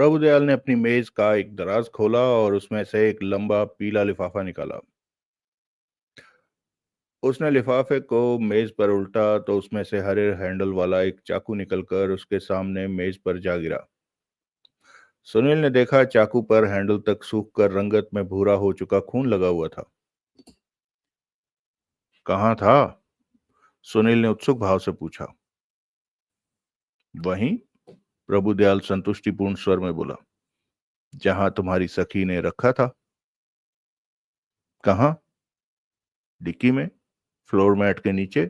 प्रभुदयाल ने अपनी मेज का एक दराज खोला और उसमें से एक लंबा पीला लिफाफा निकाला। उसने लिफाफे को मेज पर उल्टा तो उसमें से हरे हैंडल वाला एक चाकू निकलकर उसके सामने मेज पर जा गिरा। सुनील ने देखा चाकू पर हैंडल तक सूख कर रंगत में भूरा हो चुका खून लगा हुआ था। कहाँ था? सुनील ने उत्सुक भाव से पूछा। वहीं, प्रभुदयाल संतुष्टिपूर्ण स्वर में बोला, जहां तुम्हारी सखी ने रखा था। कहाँ? डिक्की में, फ्लोर मैट के नीचे।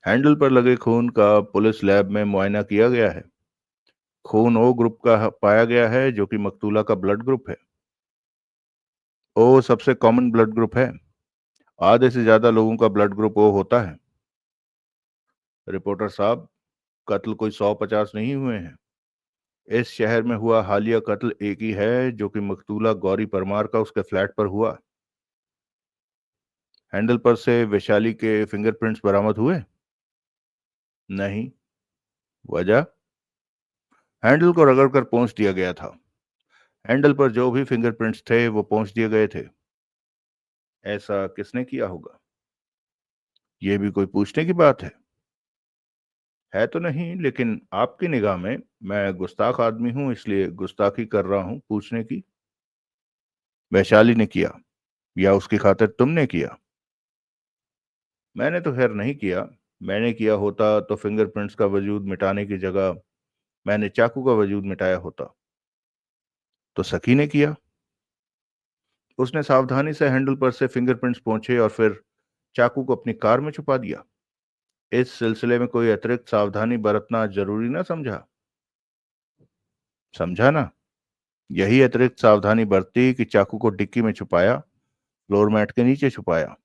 हैंडल पर लगे खून का पुलिस लैब में मुआयना किया गया है। खून ओ ग्रुप का पाया गया है जो कि मकतूला का ब्लड ग्रुप है। ओ सबसे कॉमन ब्लड ग्रुप है। आधे से ज्यादा लोगों का ब्लड ग्रुप ओ होता है। रिपोर्टर साहब, कत्ल कोई 150 नहीं हुए हैं। इस शहर में हुआ हालिया कत्ल एक ही है जो कि मकतूला गौरी परमार का उसके फ्लैट पर हुआ। हैंडल पर से वैशाली के फिंगरप्रिंट्स बरामद हुए? नहीं। वजह? हैंडल को रगड़कर पोंछ दिया गया था। हैंडल पर जो भी फिंगरप्रिंट्स थे वो पोंछ दिए गए थे। ऐसा किसने किया होगा? ये भी कोई पूछने की बात है तो नहीं, लेकिन आपकी निगाह में मैं गुस्ताख आदमी हूं, इसलिए गुस्ताखी कर रहा हूं पूछने की। वैशाली ने किया या उसकी खातिर तुमने किया? मैंने तो खैर नहीं किया। मैंने किया होता तो फिंगरप्रिंट्स का वजूद मिटाने की जगह मैंने चाकू का वजूद मिटाया होता। तो सखी ने किया। उसने सावधानी से हैंडल पर से फिंगरप्रिंट्स पोंछे और फिर चाकू को अपनी कार में छुपा दिया। इस सिलसिले में कोई अतिरिक्त सावधानी बरतना जरूरी ना समझा? समझा ना। यही अतिरिक्त सावधानी बरती कि चाकू को डिक्की में छुपाया, फ्लोर मैट के नीचे छुपाया।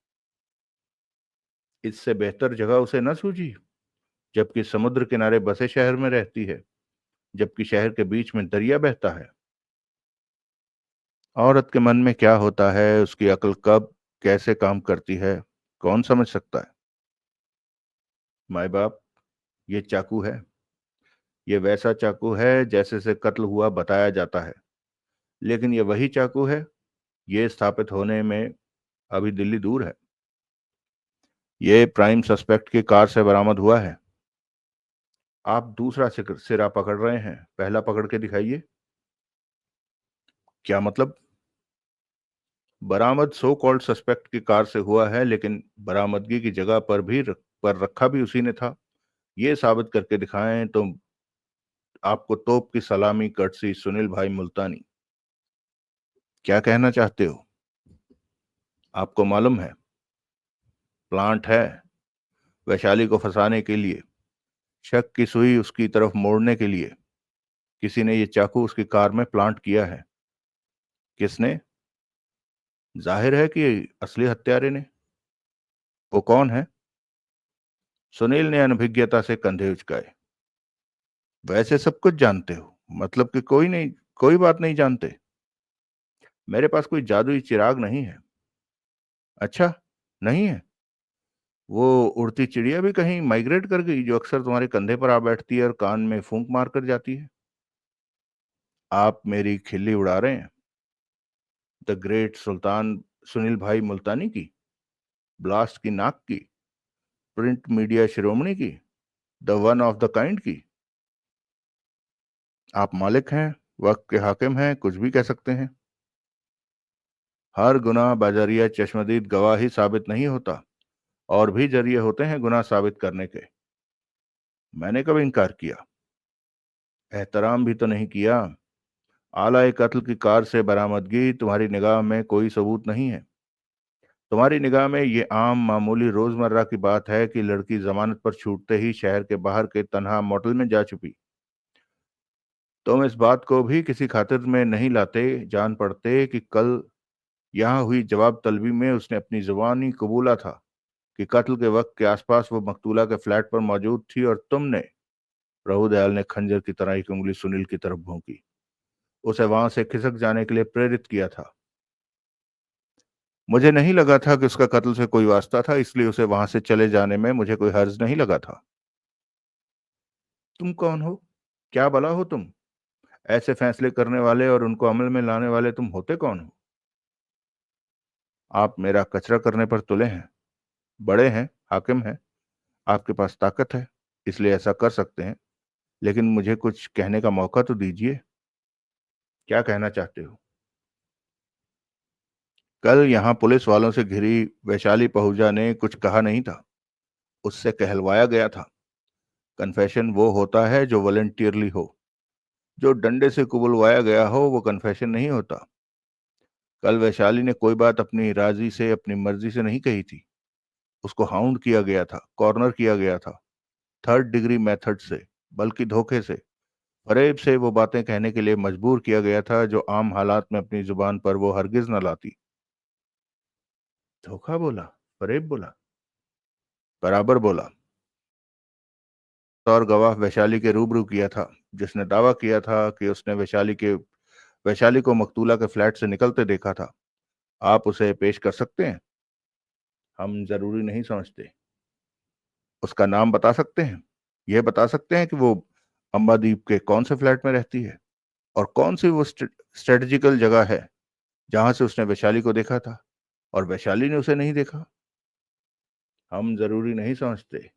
इससे बेहतर जगह उसे न सूझी, जबकि समुद्र किनारे बसे शहर में रहती है, जबकि शहर के बीच में दरिया बहता है। औरत के मन में क्या होता है, उसकी अक्ल कब कैसे काम करती है, कौन समझ सकता है? माए बाप, ये चाकू है। ये वैसा चाकू है जैसे से कत्ल हुआ बताया जाता है, लेकिन ये वही चाकू है। ये स्थापित होने में अभी दिल्ली दूर है। ये प्राइम सस्पेक्ट की कार से बरामद हुआ है। आप दूसरा सिरा पकड़ रहे हैं, पहला पकड़ के दिखाइए। क्या मतलब? बरामद सो कॉल्ड सस्पेक्ट की कार से हुआ है, लेकिन बरामदगी की जगह पर रखा भी उसी ने था। ये साबित करके दिखाएं तो आपको तोप की सलामी कर्टसी सुनील भाई मुल्तानी। क्या कहना चाहते हो? आपको मालूम है, प्लांट है। वैशाली को फंसाने के लिए, शक की सुई उसकी तरफ मोड़ने के लिए किसी ने ये चाकू उसकी कार में प्लांट किया है। किसने? जाहिर है कि असली हत्यारे ने। वो कौन है? सुनील ने अनभिज्ञता से कंधे उचकाए। वैसे सब कुछ जानते हो, मतलब कि कोई नहीं, कोई बात नहीं जानते? मेरे पास कोई जादुई चिराग नहीं है। अच्छा, नहीं है? वो उड़ती चिड़िया भी कहीं माइग्रेट कर गई जो अक्सर तुम्हारे कंधे पर आ बैठती है और कान में फूंक मार कर जाती है? आप मेरी खिल्ली उड़ा रहे हैं। द ग्रेट सुल्तान सुनील भाई मुल्तानी की, ब्लास्ट की नाक की, प्रिंट मीडिया शिरोमणि की, the one of the kind की। आप मालिक हैं, वक्त के हाकिम हैं, कुछ भी कह सकते हैं। हर गुनाह बाजारिया चश्मदीद गवाह ही साबित नहीं होता, और भी जरिए होते हैं गुनाह साबित करने के। मैंने कब इनकार किया? एहतराम भी तो नहीं किया। आला कत्ल की कार से बरामदगी तुम्हारी निगाह में कोई सबूत नहीं है। तुम्हारी निगाह में ये आम मामूली रोजमर्रा की बात है कि लड़की जमानत पर छूटते ही शहर के बाहर के तन्हा मोटल में जा छुपी। तुम इस बात को भी किसी खातिर में नहीं लाते, जान पड़ते कि कल यहाँ हुई जवाब तलबी में उसने अपनी जुबानी कबूला था कि कत्ल के वक्त के आसपास वो मकतूला के फ्लैट पर मौजूद थी, और तुमने, प्रभुदयाल ने खंजर की तरह एक उंगली सुनील की तरफ भोंकी, उसे वहां से खिसक जाने के लिए प्रेरित किया था। मुझे नहीं लगा था कि उसका कत्ल से कोई वास्ता था, इसलिए उसे वहां से चले जाने में मुझे कोई हर्ज नहीं लगा था। तुम कौन हो? क्या बला हो तुम? ऐसे फैसले करने वाले और उनको अमल में लाने वाले तुम होते कौन हो? आप मेरा कचरा करने पर तुले हैं। बड़े हैं, हाकिम हैं, आपके पास ताकत है, इसलिए ऐसा कर सकते हैं। लेकिन मुझे कुछ कहने का मौका तो दीजिए। क्या कहना चाहते हो? कल यहाँ पुलिस वालों से घिरी वैशाली पहुजा ने कुछ कहा नहीं था, उससे कहलवाया गया था। कन्फेशन वो होता है जो वॉलंटियरली हो। जो डंडे से कुबलवाया गया हो वो कन्फेशन नहीं होता। कल वैशाली ने कोई बात अपनी राजी से, अपनी मर्जी से नहीं कही थी। उसको हाउंड किया गया था, कॉर्नर किया गया था, थर्ड डिग्री मेथड से, बल्कि धोखे से, फरेब से वो बातें कहने के लिए मजबूर किया गया था जो आम हालात में अपनी जुबान पर वो हरगिज न लाती। धोखा बोला? फरेब बोला? बराबर बोला। और गवाह वैशाली के रूबरू किया था, जिसने दावा किया था कि उसने वैशाली को मकतूला के फ्लैट से निकलते देखा था। आप उसे पेश कर सकते हैं? हम जरूरी नहीं समझते। उसका नाम बता सकते हैं? यह बता सकते हैं कि वो अंबादीप के कौन से फ्लैट में रहती है और कौन सी वो स्ट्रेटेजिकल जगह है जहां से उसने वैशाली को देखा था और वैशाली ने उसे नहीं देखा? हम जरूरी नहीं समझते।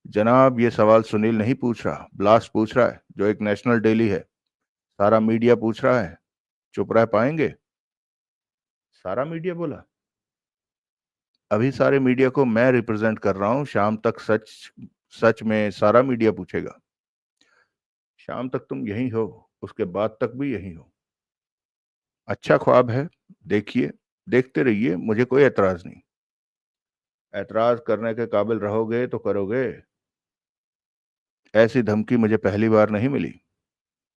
जनाब, ये सवाल सुनील नहीं पूछ रहा, ब्लास्ट पूछ रहा है, जो एक नेशनल डेली है। सारा मीडिया पूछ रहा है। चुप रह पाएंगे? सारा मीडिया बोला? अभी सारे मीडिया को मैं रिप्रेजेंट कर रहा हूं। शाम तक सच सच में सारा मीडिया पूछेगा। शाम तक तुम यही हो, उसके बाद तक भी यही हो। अच्छा ख्वाब है। देखिए, देखते रहिए, मुझे कोई एतराज नहीं। एतराज करने के काबिल रहोगे तो करोगे। ऐसी धमकी मुझे पहली बार नहीं मिली।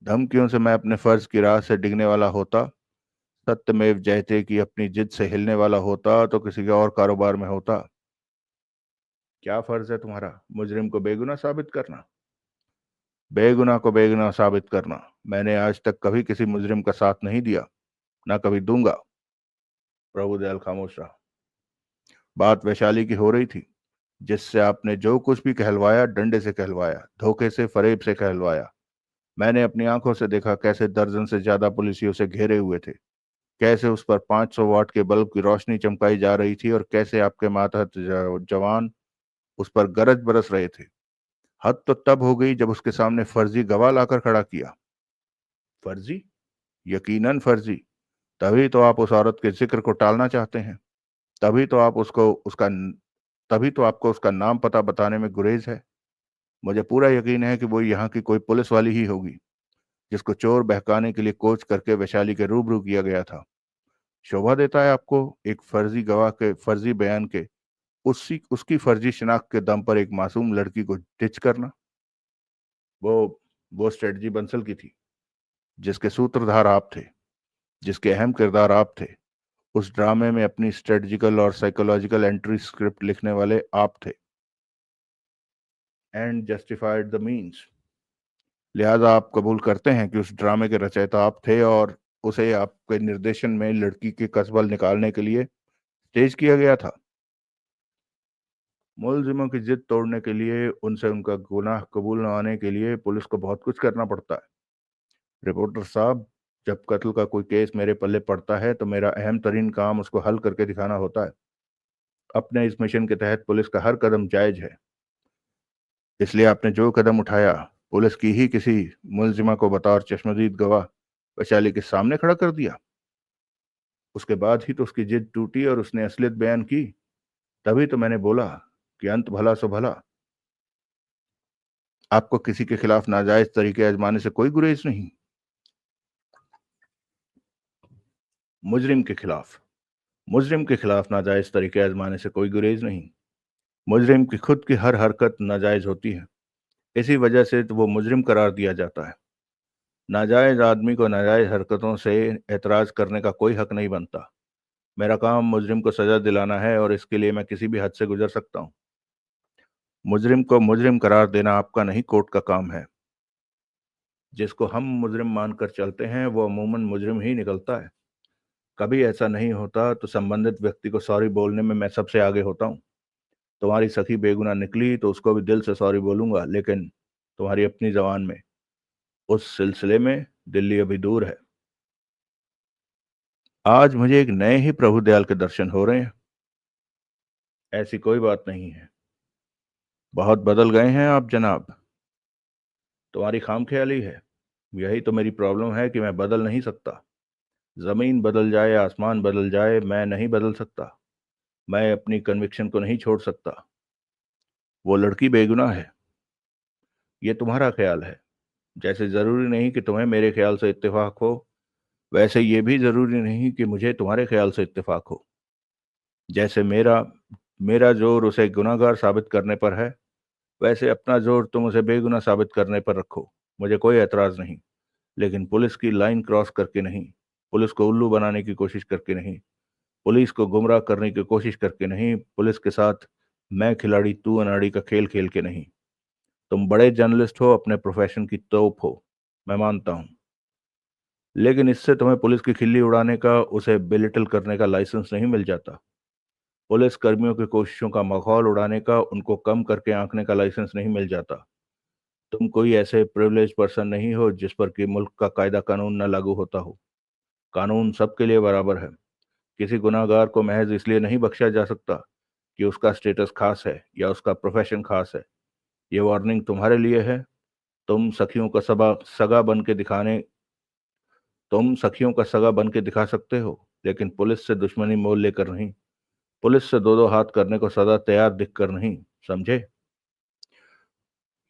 धमकियों से मैं अपने फर्ज की राह से डिगने वाला होता, सत्यमेव जयते की अपनी जिद से हिलने वाला होता, तो किसी के और कारोबार में होता। क्या फर्ज है तुम्हारा? मुजरिम को बेगुनाह साबित करना। बेगुनाह को बेगुनाह साबित करना। मैंने आज तक कभी किसी मुजरिम का साथ नहीं दिया, ना कभी दूंगा। प्रभुदयाल खामोश रहा। बात वैशाली की हो रही थी, जिससे आपने जो कुछ भी कहलवाया, डंडे से कहलवाया, धोखे से, फरेब से कहलवाया। मैंने अपनी आंखों से देखा कैसे दर्जन से ज्यादा पुलिसियों से घेरे हुए थे, कैसे उस पर 500 वाट के बल्ब की रोशनी चमकाई जा रही थी और कैसे आपके मातहत जवान उस पर गरज बरस रहे थे। हद तो तब हो गई जब उसके सामने फर्जी गवाह लाकर खड़ा किया। फर्जी? यकीनन फर्जी। तभी तो आप उस औरत के जिक्र को टालना चाहते हैं। तभी तो आप उसको उसका तभी तो आपको उसका नाम पता बताने में गुरेज है। मुझे पूरा यकीन है कि वो यहाँ की कोई पुलिस वाली ही होगी, जिसको चोर बहकाने के लिए कोच करके वैशाली के रूबरू किया गया था। शोभा देता है आपको एक फर्जी गवाह के फर्जी बयान के, उसी उसकी फर्जी शिनाख्त के दम पर एक मासूम लड़की को टिच करना? वो वो स्ट्रेटजी बंसल की थी, जिसके सूत्रधार आप थे, जिसके अहम किरदार आप थे। उस ड्रामे में अपनी स्ट्रेटजिकल और साइकोलॉजिकल एंट्री स्क्रिप्ट लिखने वाले आप थे। And justified the means. लिहाजा आप कबूल करते हैं कि उस ड्रामे के रचयिता आप थे और उसे आपके निर्देशन में लड़की के कसबल निकालने के लिए स्टेज किया गया था। मुलजिमों की जिद तोड़ने के लिए, उनसे उनका गुनाह कबूल न आने के लिए पुलिस को बहुत कुछ करना पड़ता है। रिपोर्टर साहब, जब कत्ल का कोई केस मेरे पल्ले पड़ता है तो मेरा अहम तरीन काम उसको हल करके दिखाना होता है। अपने इस मिशन के तहत पुलिस का हर कदम जायज है। इसलिए आपने जो कदम उठाया, पुलिस की ही किसी मुलजिमा को बतौर चश्मदीद गवाह वैशाली के सामने खड़ा कर दिया। उसके बाद ही तो उसकी जिद टूटी और उसने असलियत बयान की। तभी तो मैंने बोला कि अंत भला सो भला। आपको किसी के खिलाफ नाजायज तरीके आजमाने से कोई गुरेज नहीं। मुजरिम के खिलाफ मुजरिम के खिलाफ नाजायज तरीके आजमाने से कोई गुरेज नहीं। मुजरिम की खुद की हर हरकत नाजायज होती है। इसी वजह से तो वो मुजरिम करार दिया जाता है। नाजायज आदमी को नाजायज हरकतों से एतराज करने का कोई हक नहीं बनता। मेरा काम मुजरिम को सजा दिलाना है और इसके लिए मैं किसी भी हद से गुजर सकता हूँ। मुजरिम को मुजरिम करार देना आपका नहीं, कोर्ट का काम है। जिसको हम मुजरिम मानकर चलते हैं वो अमूमन मुजरिम ही निकलता है। कभी ऐसा नहीं होता तो संबंधित व्यक्ति को सॉरी बोलने में मैं सबसे आगे होता हूँ। तुम्हारी सखी बेगुनाह निकली तो उसको भी दिल से सॉरी बोलूंगा, लेकिन तुम्हारी अपनी जबान में। उस सिलसिले में दिल्ली अभी दूर है। आज मुझे एक नए ही प्रभु दयाल के दर्शन हो रहे हैं। ऐसी कोई बात नहीं है। बहुत बदल गए हैं आप जनाब। तुम्हारी खामख्याली है। यही तो मेरी प्रॉब्लम है कि मैं बदल नहीं सकता। जमीन बदल जाए, आसमान बदल जाए, मैं नहीं बदल सकता। मैं अपनी कन्विक्शन को नहीं छोड़ सकता। वो लड़की बेगुनाह है। ये तुम्हारा ख्याल है। जैसे जरूरी नहीं कि तुम्हें मेरे ख्याल से इत्तेफाक हो, वैसे ये भी जरूरी नहीं कि मुझे तुम्हारे ख्याल से इत्तेफाक हो। जैसे मेरा मेरा जोर उसे गुनाहगार साबित करने पर है, वैसे अपना जोर तुम उसे बेगुनाह साबित करने पर रखो। मुझे कोई एतराज नहीं। लेकिन पुलिस की लाइन क्रॉस करके नहीं, पुलिस को उल्लू बनाने की कोशिश करके नहीं, पुलिस को गुमराह करने की कोशिश करके नहीं, पुलिस के साथ मैं खिलाड़ी तू अनाड़ी का खेल खेल के नहीं। तुम बड़े जर्नलिस्ट हो, अपने प्रोफेशन की तोप हो, मैं मानता हूं। लेकिन इससे तुम्हें पुलिस की खिल्ली उड़ाने का, उसे बेलिटल करने का लाइसेंस नहीं मिल जाता। पुलिस कर्मियों की कोशिशों का मखौल उड़ाने का, उनको कम करके आंकने का लाइसेंस नहीं मिल जाता। तुम कोई ऐसे प्रिविलेज पर्सन नहीं हो जिस पर कि मुल्क का कायदा कानून न लागू होता हो। कानून सबके लिए बराबर है। किसी गुनाहगार को महज इसलिए नहीं बख्शा जा सकता कि उसका स्टेटस खास है या उसका प्रोफेशन खास है। ये वार्निंग तुम्हारे लिए है। तुम सखियों का सबा सगा बन के दिखाने तुम सखियों का सगा बन के दिखा सकते हो, लेकिन पुलिस से दुश्मनी मोल लेकर नहीं। पुलिस से दो दो हाथ करने को सदा तैयार दिख कर नहीं। समझे?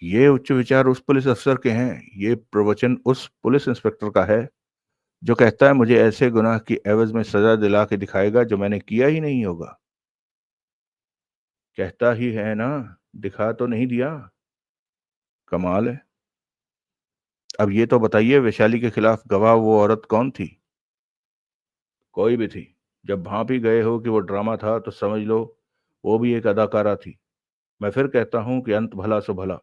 ये उच्च विचार उस पुलिस अफसर के हैं। ये प्रवचन उस पुलिस इंस्पेक्टर का है जो कहता है मुझे ऐसे गुनाह की एवज में सजा दिला के दिखाएगा जो मैंने किया ही नहीं होगा। कहता ही है ना, दिखा तो नहीं दिया। कमाल है। अब ये तो बताइए, वैशाली के खिलाफ गवाह वो औरत कौन थी? कोई भी थी। जब भांप ही गए हो कि वो ड्रामा था, तो समझ लो वो भी एक अदाकारा थी। मैं फिर कहता हूं कि अंत भला सो भला।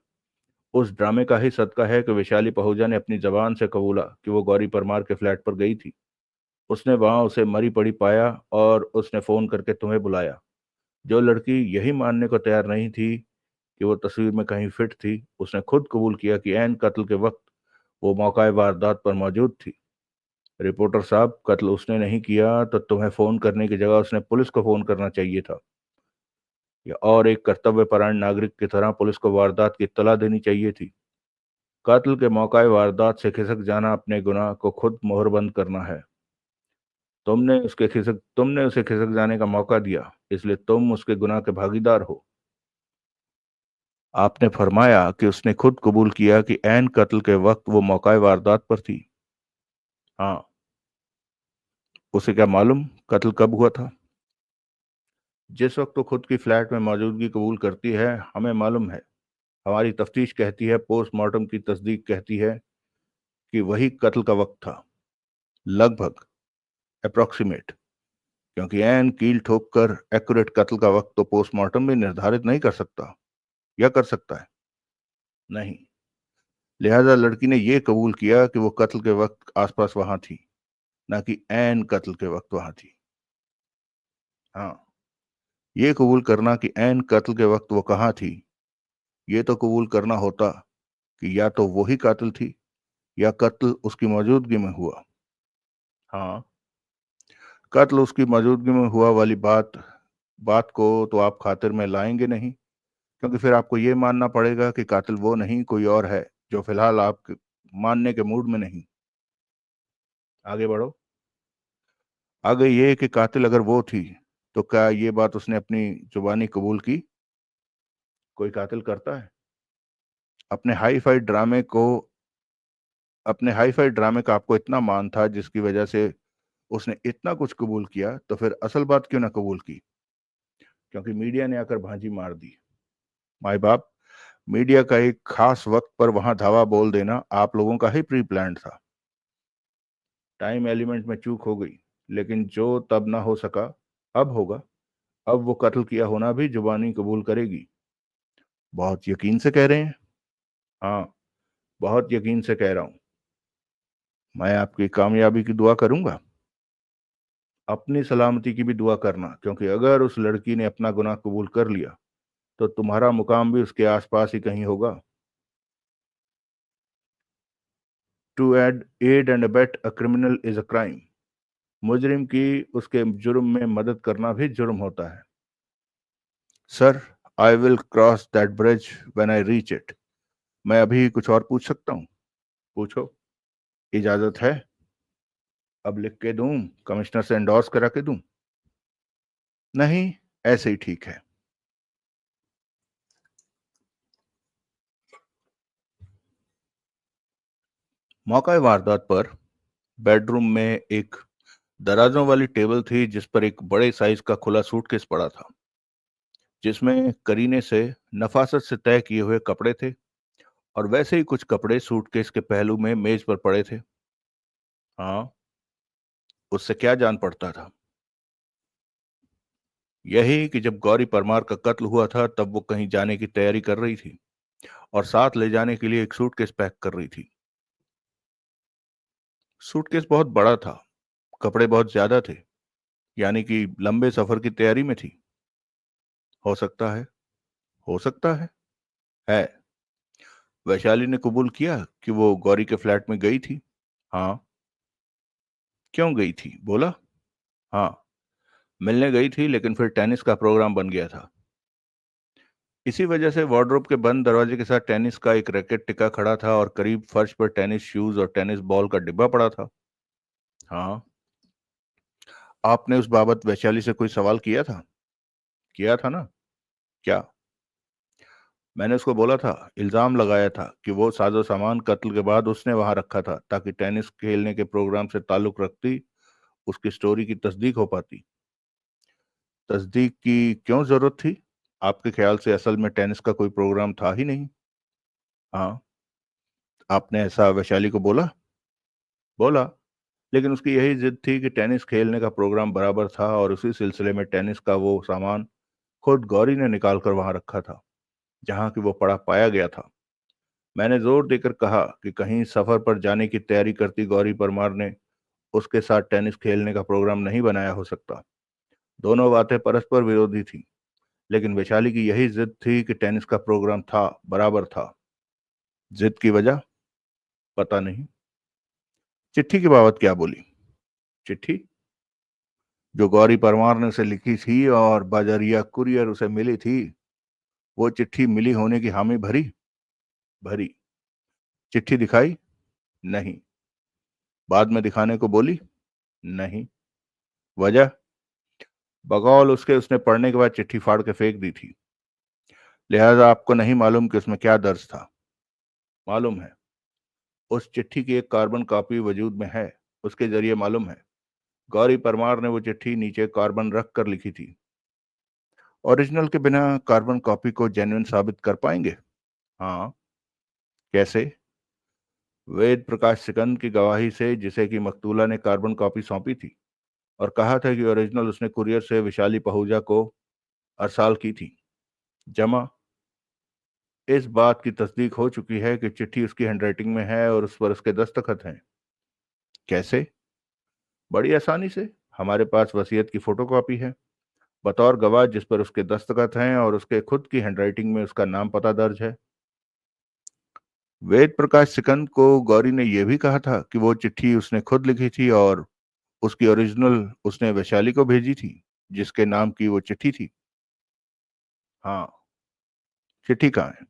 उस ड्रामे का ही सदका है कि वैशाली पहूजा ने अपनी जबान से कबूला कि वो गौरी परमार के फ्लैट पर गई थी। उसने वहां उसे मरी पड़ी पाया और उसने फोन करके तुम्हें बुलाया। जो लड़की यही मानने को तैयार नहीं थी कि वो तस्वीर में कहीं फिट थी, उसने खुद कबूल किया कि ऐन कत्ल के वक्त वो मौका वारदात पर मौजूद थी। रिपोर्टर साहब, कत्ल उसने नहीं किया तो तुम्हें फोन करने की जगह उसने पुलिस को फोन करना चाहिए था, या और एक कर्तव्यपरायण नागरिक की तरह पुलिस को वारदात की इत्तला देनी चाहिए थी। कत्ल के मौका वारदात से खिसक जाना अपने गुनाह को खुद मोहरबंद करना है। तुमने उसे खिसक जाने का मौका दिया, इसलिए तुम उसके गुनाह के भागीदार हो। आपने फरमाया कि उसने खुद कबूल किया कि ऐन कत्ल के वक्त वो मौका वारदात पर थी। हाँ। उसे क्या मालूम कत्ल कब हुआ था? जिस वक्त वो खुद की फ्लैट में मौजूदगी कबूल करती है, हमें मालूम है। हमारी तफ्तीश कहती है, पोस्टमार्टम की तस्दीक कहती है कि वही कत्ल का वक्त था। लगभग, अप्रोक्सीमेट। क्योंकि ऐन कील ठोक कर एक्यूरेट कत्ल का वक्त तो पोस्टमार्टम भी निर्धारित नहीं कर सकता, या कर सकता है? नहीं। लिहाजा लड़की ने यह कबूल किया कि वो कत्ल के वक्त आसपास वहां थी, ना कि ऐन कत्ल के वक्त वहां थी। हाँ। ये कबूल करना कि ऐन कत्ल के वक्त वो कहाँ थी, ये तो कबूल करना होता कि या तो वही कातिल थी या कत्ल उसकी मौजूदगी में हुआ। हाँ। कत्ल उसकी मौजूदगी में हुआ वाली बात बात को तो आप खातिर में लाएंगे नहीं, क्योंकि फिर आपको ये मानना पड़ेगा कि कातिल वो नहीं कोई और है, जो फिलहाल आप मानने के मूड में नहीं। आगे बढ़ो। आगे ये कि कातिल अगर वो थी, तो क्या ये बात उसने अपनी जुबानी कबूल की? कोई कातिल करता है? अपने हाई फाई ड्रामे को अपने हाई फाई ड्रामे का आपको इतना मान था, जिसकी वजह से उसने इतना कुछ कबूल किया, तो फिर असल बात क्यों ना कबूल की? क्योंकि मीडिया ने आकर भांजी मार दी। माई बाप, मीडिया का एक खास वक्त पर वहां धावा बोल देना आप लोगों का ही प्री प्लान था। टाइम एलिमेंट में चूक हो गई, लेकिन जो तब ना हो सका, अब होगा। अब वो कत्ल किया होना भी जुबानी कबूल करेगी। बहुत यकीन से कह रहे हैं? हाँ, बहुत यकीन से कह रहा हूं। मैं आपकी कामयाबी की दुआ करूंगा। अपनी सलामती की भी दुआ करना, क्योंकि अगर उस लड़की ने अपना गुनाह कबूल कर लिया, तो तुम्हारा मुकाम भी उसके आसपास ही कहीं होगा। To aid and abet a criminal is a crime. मुजरिम की उसके जुर्म में मदद करना भी जुर्म होता है। Sir, I will cross that bridge when I reach it. मैं अभी कुछ और पूछ सकता हूँ? पूछो। इजाजत है? अब लिख के दूं? कमिश्नर से एंडोर्स करा के दूं? नहीं, ऐसे ही ठीक है। मौका वारदात पर बेडरूम में एक दराजों वाली टेबल थी जिस पर एक बड़े साइज का खुला सूटकेस पड़ा था, जिसमें करीने से नफासत से तय किए हुए कपड़े थे और वैसे ही कुछ कपड़े सूटकेस के पहलू में मेज पर पड़े थे। हाँ, उससे क्या जान पड़ता था? यही कि जब गौरी परमार का कत्ल हुआ था तब वो कहीं जाने की तैयारी कर रही थी और साथ ले जाने के लिए एक सूटकेस पैक कर रही थी। सूटकेस बहुत बड़ा था, कपड़े बहुत ज्यादा थे, यानी कि लंबे सफर की तैयारी में थी। हो सकता है। हो सकता है। वैशाली ने कबूल किया कि वो गौरी के फ्लैट में गई थी। हाँ। क्यों गई थी, बोला? हाँ, मिलने गई थी, लेकिन फिर टेनिस का प्रोग्राम बन गया था। इसी वजह से वार्डरोब के बंद दरवाजे के साथ टेनिस का एक रैकेट टिका खड़ा था और करीब फर्श पर टेनिस शूज और टेनिस बॉल का डिब्बा पड़ा था। हाँ। आपने उस बाबत वैशाली से कोई सवाल किया था? किया था ना। क्या? मैंने उसको बोला था, इल्जाम लगाया था कि वो साजो सामान कत्ल के बाद उसने वहां रखा था ताकि टेनिस खेलने के प्रोग्राम से ताल्लुक रखती उसकी स्टोरी की तस्दीक हो पाती। तस्दीक की क्यों जरूरत थी? आपके ख्याल से असल में टेनिस का कोई प्रोग्राम था ही नहीं? हाँ। आपने ऐसा वैशाली को बोला? बोला, लेकिन उसकी यही जिद थी कि टेनिस खेलने का प्रोग्राम बराबर था और उसी सिलसिले में टेनिस का वो सामान खुद गौरी ने निकाल कर वहां रखा था जहां की वो पड़ा पाया गया था। मैंने जोर देकर कहा कि कहीं सफर पर जाने की तैयारी करती गौरी परमार ने उसके साथ टेनिस खेलने का प्रोग्राम नहीं बनाया हो सकता। दोनों बातें परस्पर विरोधी थी, लेकिन वैशाली की यही जिद थी कि टेनिस का प्रोग्राम था, बराबर था। जिद की वजह? पता नहीं। चिट्ठी की बाबत क्या बोली? चिट्ठी जो गौरी परमार ने उसे लिखी थी और बाजरिया कुरियर उसे मिली थी, वो चिट्ठी मिली होने की हामी भरी? भरी। चिट्ठी दिखाई? नहीं। बाद में दिखाने को बोली? नहीं। वजह? बकौल उसके उसने पढ़ने के बाद चिट्ठी फाड़ के फेंक दी थी, लिहाजा आपको नहीं मालूम कि उसमें क्या दर्ज था। मालूम है। उस चिट्ठी की एक कार्बन कॉपी वजूद में है। उसके जरिए मालूम है गौरी परमार ने वो चिट्ठी नीचे कार्बन रख कर लिखी थी। ओरिजिनल के बिना कार्बन कॉपी को जेन्युइन साबित कर पाएंगे? हाँ। कैसे? वेद प्रकाश सिकंद की गवाही से, जिसे कि मकतूला ने कार्बन कॉपी सौंपी थी और कहा था कि ओरिजिनल उसने कुरियर से विशाली पहूजा को अरसाल की थी। जमा इस बात की तस्दीक हो चुकी है कि चिट्ठी उसकी हैंडराइटिंग में है और उस पर उसके दस्तखत हैं। कैसे? बड़ी आसानी से। हमारे पास वसीयत की फोटोकॉपी है बतौर गवाह, जिस पर उसके दस्तखत हैं और उसके खुद की हैंडराइटिंग में उसका नाम पता दर्ज है। वेद प्रकाश सिकंद को गौरी ने यह भी कहा था कि वो चिट्ठी उसने खुद लिखी थी और उसकी ओरिजिनल उसने वैशाली को भेजी थी, जिसके नाम की वो चिट्ठी थी। हाँ। चिट्ठी कहाँ है?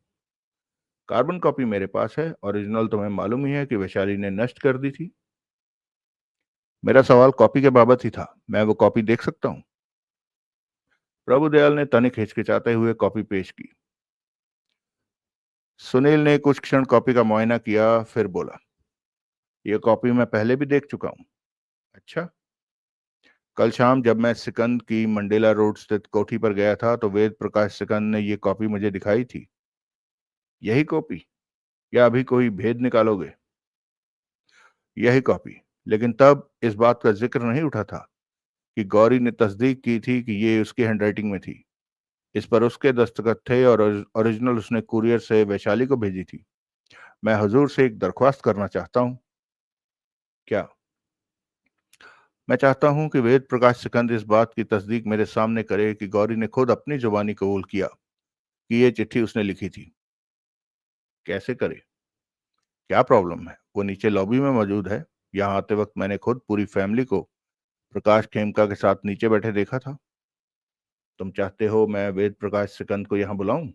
कार्बन कॉपी मेरे पास है, ओरिजिनल तुम्हें मालूम ही है कि वैशाली ने नष्ट कर दी थी। मेरा सवाल कॉपी के बाबत ही था, मैं वो कॉपी देख सकता हूँ? प्रभुदयाल ने तनिक हिचकिचाते हुए कॉपी पेश की। सुनील ने कुछ क्षण कॉपी का मुआयना किया, फिर बोला, यह कॉपी मैं पहले भी देख चुका हूँ। अच्छा। कल शाम जब मैं सिकंद की मंडेला रोड स्थित कोठी पर गया था तो वेद प्रकाश सिकंद ने यह कॉपी मुझे दिखाई थी। यही कॉपी? या अभी कोई भेद निकालोगे? यही कॉपी, लेकिन तब इस बात का जिक्र नहीं उठा था कि गौरी ने तस्दीक की थी कि ये उसकी हैंडराइटिंग में थी। इस पर उसके दस्तखत थे और ओरिजिनल उसने कुरियर से वैशाली को भेजी थी। मैं हुजूर से एक दरख्वास्त करना चाहता हूँ। क्या? मैं चाहता हूं कि वेद प्रकाश सिकंद इस बात की तस्दीक मेरे सामने करे कि गौरी ने खुद अपनी जुबानी कबूल किया कि ये चिट्ठी उसने लिखी थी। कैसे करे? क्या प्रॉब्लम है? वो नीचे लॉबी में मौजूद है। यहाँ आते वक्त मैंने खुद पूरी फैमिली को प्रकाश खेमका के साथ नीचे बैठे देखा था। तुम चाहते हो मैं वेद प्रकाश सिकंद को यहाँ बुलाऊं?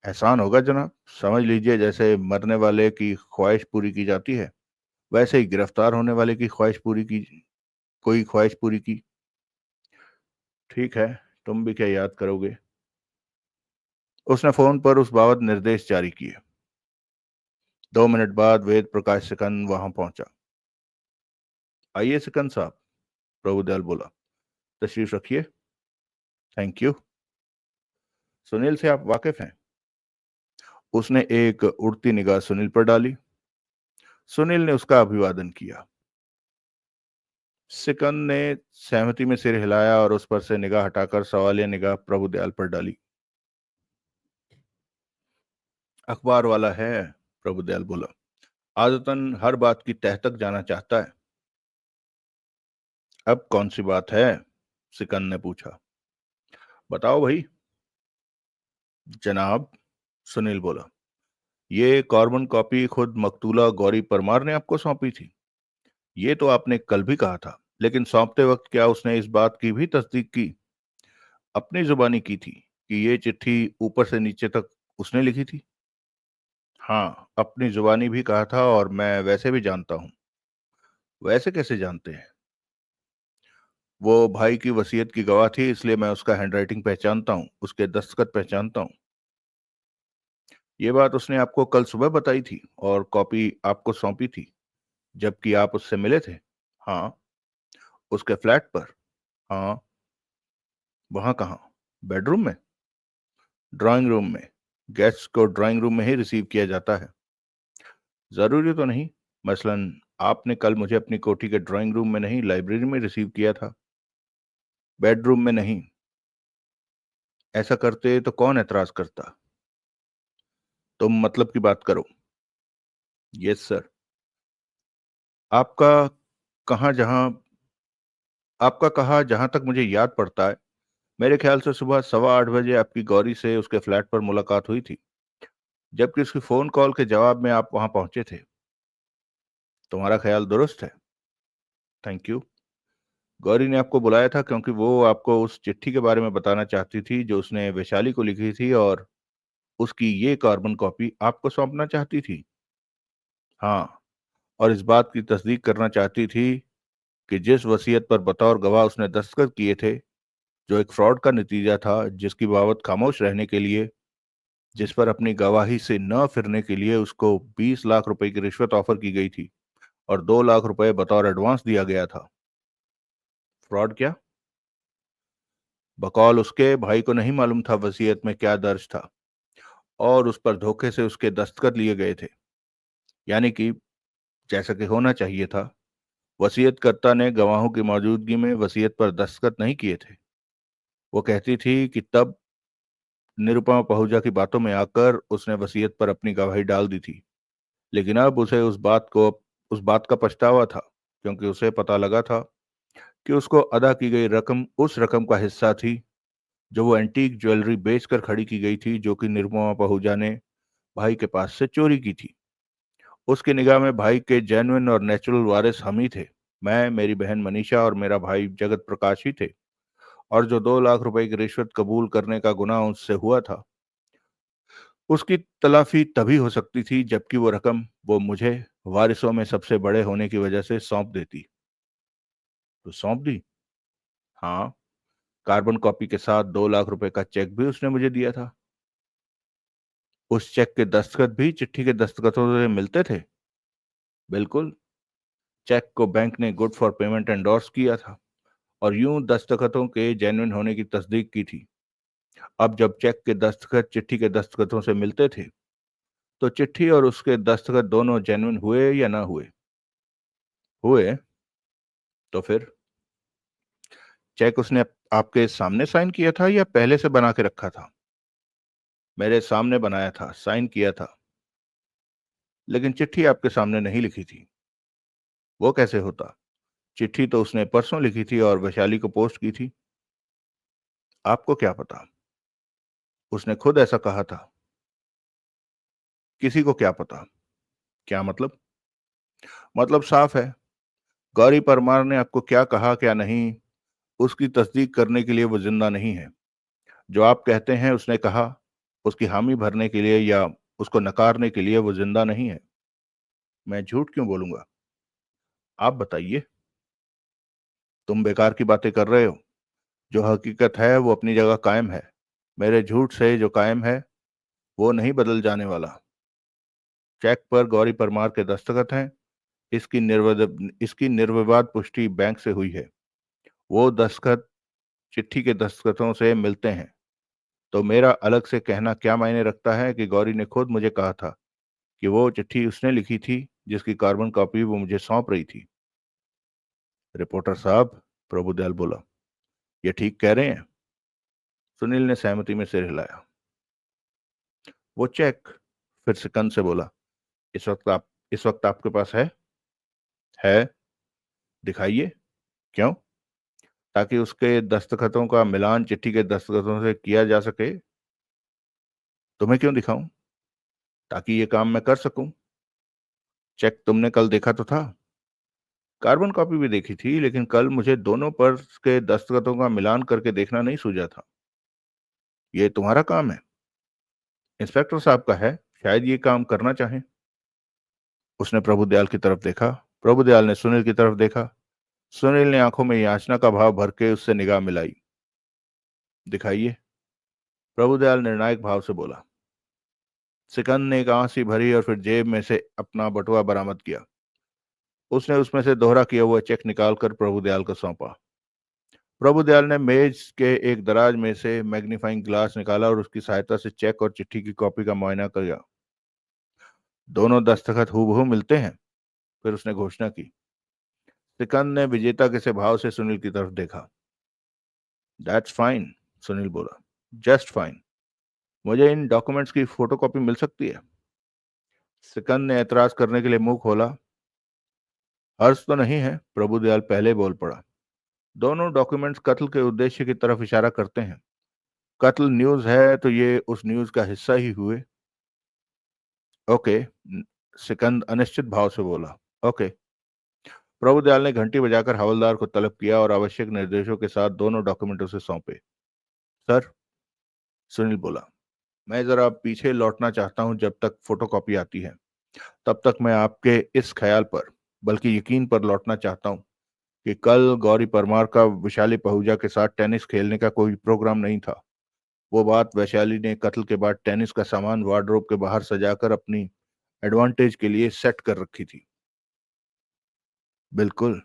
एहसान होगा जनाब। समझ लीजिए जैसे मरने वाले की ख्वाहिश पूरी की जाती है, वैसे ही गिरफ्तार होने वाले की ख्वाहिश पूरी की, कोई ख्वाहिश पूरी की। ठीक है, तुम भी क्या याद करोगे? उसने फोन पर उस बाबत निर्देश जारी किए। 2 मिनट बाद वेद प्रकाश सिकंद वहां पहुंचा। आइए सिकंद साहब, प्रभुदयाल बोला, तशरीफ रखिए। Thank you. सुनील से आप वाकिफ हैं? उसने एक उड़ती निगाह सुनील पर डाली। सुनील ने उसका अभिवादन किया। सिकंद ने सहमति में सिर हिलाया और उस पर से निगाह हटाकर सवालिया निगाह प्रभुदयाल पर डाली। अखबार वाला है, प्रभुदयाल बोला, आदतन हर बात की तह तक जाना चाहता है। अब कौन सी बात है? सिकंद ने पूछा। बताओ भाई। जनाब, सुनील बोला, ये कार्बन कॉपी खुद मकतूला गौरी परमार ने आपको सौंपी थी। ये तो आपने कल भी कहा था, लेकिन सौंपते वक्त क्या उसने इस बात की भी तस्दीक की? अपनी जुबानी की थी कि ये चिट्ठी ऊपर से नीचे तक उसने लिखी थी। हाँ, अपनी जुबानी भी कहा था और मैं वैसे भी जानता हूँ। वैसे कैसे जानते हैं? वो भाई की वसीयत की गवाह थी, इसलिए मैं उसका हैंडराइटिंग पहचानता हूँ, उसके दस्तखत पहचानता हूँ। ये बात उसने आपको कल सुबह बताई थी और कॉपी आपको सौंपी थी, जबकि आप उससे मिले थे। हाँ। उसके फ्लैट पर। हाँ। वहां कहाँ? बेडरूम में? ड्राइंग रूम में। गेस्ट को ड्राइंग रूम में ही रिसीव किया जाता है। जरूरी तो नहीं। मसलन आपने कल मुझे अपनी कोठी के ड्राइंग रूम में नहीं, लाइब्रेरी में रिसीव किया था। बेडरूम में नहीं। ऐसा करते तो कौन एतराज करता? तुम मतलब की बात करो। Yes sir. आपका कहाँ जहां आपका कहा जहां तक मुझे याद पड़ता है, मेरे ख्याल से सुबह 8:15 बजे आपकी गौरी से उसके फ्लैट पर मुलाकात हुई थी, जबकि उसकी फोन कॉल के जवाब में आप वहां पहुंचे थे। तुम्हारा ख्याल दुरुस्त है। Thank you. गौरी ने आपको बुलाया था क्योंकि वो आपको उस चिट्ठी के बारे में बताना चाहती थी जो उसने वैशाली को लिखी थी, और उसकी ये कार्बन कॉपी आपको सौंपना चाहती थी। हाँ, और इस बात की तस्दीक करना चाहती थी कि जिस वसीयत पर बतौर गवाह उसने दस्तखत किए थे, जो एक फ्रॉड का नतीजा था, जिसकी बाबत खामोश रहने के लिए, जिस पर अपनी गवाही से न फिरने के लिए उसको 20 लाख रुपए की रिश्वत ऑफर की गई थी और 2 लाख रुपए बतौर एडवांस दिया गया था। फ्रॉड क्या? बकौल उसके भाई को नहीं मालूम था वसीयत में क्या दर्ज था, और उस पर धोखे से उसके दस्तखत लिए गए थे। यानी कि जैसा कि होना चाहिए था, वसीयतकर्ता ने गवाहों की मौजूदगी में वसीयत पर दस्तखत नहीं किए थे। वो कहती थी कि तब निरुपमा पहुजा की बातों में आकर उसने वसीयत पर अपनी गवाही डाल दी थी, लेकिन अब उसे उस बात का पछतावा था, क्योंकि उसे पता लगा था कि उसको अदा की गई रकम उस रकम का हिस्सा थी जो वो एंटीक ज्वेलरी बेचकर खड़ी की गई थी, जो कि निरुपमा पहुजा ने भाई के पास से चोरी की थी। उसकी निगाह में भाई के जेन्युइन और नेचुरल वारिस हम ही थे। मैं, मेरी बहन मनीषा और मेरा भाई जगत प्रकाश ही थे। और जो 2 लाख रुपए की रिश्वत कबूल करने का गुनाह उससे हुआ था, उसकी तलाफी तभी हो सकती थी जबकि वो रकम वो मुझे वारिसों में सबसे बड़े होने की वजह से सौंप देती। तो सौंप दी। हाँ, कार्बन कॉपी के साथ 2 लाख रुपए का चेक भी उसने मुझे दिया था। उस चेक के दस्तखत भी चिट्ठी के दस्तखतों से मिलते थे। बिल्कुल। चेक को बैंक ने गुड फॉर पेमेंट एंडोर्स किया था और यूं दस्तखतों के जेन्युइन होने की तस्दीक की थी। अब जब चेक के दस्तखत चिट्ठी के दस्तखतों से मिलते थे, तो चिट्ठी और उसके दस्तखत दोनों जेन्युइन हुए या ना हुए? हुए। तो फिर चेक उसने आपके सामने साइन किया था या पहले से बना के रखा था? मेरे सामने बनाया था, साइन किया था। लेकिन चिट्ठी आपके सामने नहीं लिखी थी। वो कैसे होता? चिट्ठी तो उसने परसों लिखी थी और वैशाली को पोस्ट की थी। आपको क्या पता? उसने खुद ऐसा कहा था। किसी को क्या पता? क्या मतलब? मतलब साफ है, गौरी परमार ने आपको क्या कहा क्या नहीं, उसकी तस्दीक करने के लिए वो जिंदा नहीं है। जो आप कहते हैं उसने कहा, उसकी हामी भरने के लिए या उसको नकारने के लिए वो जिंदा नहीं है। मैं झूठ क्यों बोलूंगा? आप बताइए। तुम बेकार की बातें कर रहे हो। जो हकीकत है वो अपनी जगह कायम है। मेरे झूठ से जो कायम है वो नहीं बदल जाने वाला। चेक पर गौरी परमार के दस्तखत हैं। इसकी निर्विवाद पुष्टि बैंक से हुई है। वो दस्तखत चिट्ठी के दस्तखतों से मिलते हैं। तो मेरा अलग से कहना क्या मायने रखता है कि गौरी ने खुद मुझे कहा था कि वो चिट्ठी उसने लिखी थी जिसकी कार्बन कॉपी वो मुझे सौंप रही थी। रिपोर्टर साहब, प्रभुदयाल बोला, ये ठीक कह रहे हैं? सुनील ने सहमति में सिर हिलाया। वो चेक? फिर सिकंद से बोला, इस वक्त आपके पास है? है। दिखाइए। क्यों? ताकि उसके दस्तखतों का मिलान चिट्ठी के दस्तखतों से किया जा सके। तुम्हें क्यों दिखाऊं? ताकि ये काम मैं कर सकूं। चेक तुमने कल देखा तो था। कार्बन कॉपी भी देखी थी, लेकिन कल मुझे दोनों पर के दस्तखतों का मिलान करके देखना नहीं सूझा था। ये तुम्हारा काम है? इंस्पेक्टर साहब का है, शायद ये काम करना चाहें। उसने प्रभुदयाल की तरफ देखा। प्रभुदयाल ने सुनील की तरफ देखा। सुनील ने आंखों में याचना का भाव भर के उससे निगाह मिलाई। दिखाइए, प्रभुदयाल निर्णायक भाव से बोला। सिकंद ने एक आंसी भरी और फिर जेब में से अपना बटुआ बरामद किया। उसने उसमें से दोहरा किया हुआ चेक निकालकर प्रभुदयाल को सौंपा। प्रभुदयाल ने मेज के एक दराज में से मैग्नीफाइंग ग्लास निकाला और उसकी सहायता से चेक और चिट्ठी की कॉपी का मुआयना किया। दोनों दस्तखत हूबहू मिलते हैं। फिर उसने घोषणा की। सिकंद ने विजेता के से भाव से सुनील की तरफ देखा। दैट्स फाइन, सुनील बोला। Just fine. मुझे इन डॉक्यूमेंट्स की फोटोकॉपी मिल सकती है? सिकंद ने एतराज करने के लिए मुंह खोला। हर्ज तो नहीं है, प्रभुदयाल पहले बोल पड़ा। दोनों डॉक्यूमेंट्स कत्ल के उद्देश्य की तरफ इशारा करते हैं। कत्ल न्यूज है तो ये उस न्यूज का हिस्सा ही हुए। ओके, सिकंद अनिश्चित भाव से बोला। ओके। प्रभुदयाल ने घंटी बजाकर हवलदार को तलब किया और आवश्यक निर्देशों के साथ दोनों डॉक्यूमेंट उसे सौंपे। सर, सुनील बोला, मैं जरा पीछे लौटना चाहता हूं। जब तक फोटोकॉपी आती है तब तक मैं आपके इस ख्याल पर, बल्कि यकीन पर लौटना चाहता हूं कि कल गौरी परमार का वैशाली पहूजा के साथ टेनिस खेलने का कोई प्रोग्राम नहीं था। वो बात वैशाली ने कत्ल के बाद टेनिस का सामान वार्डरोब के बाहर सजाकर अपनी एडवांटेज के लिए सेट कर रखी थी। बिल्कुल।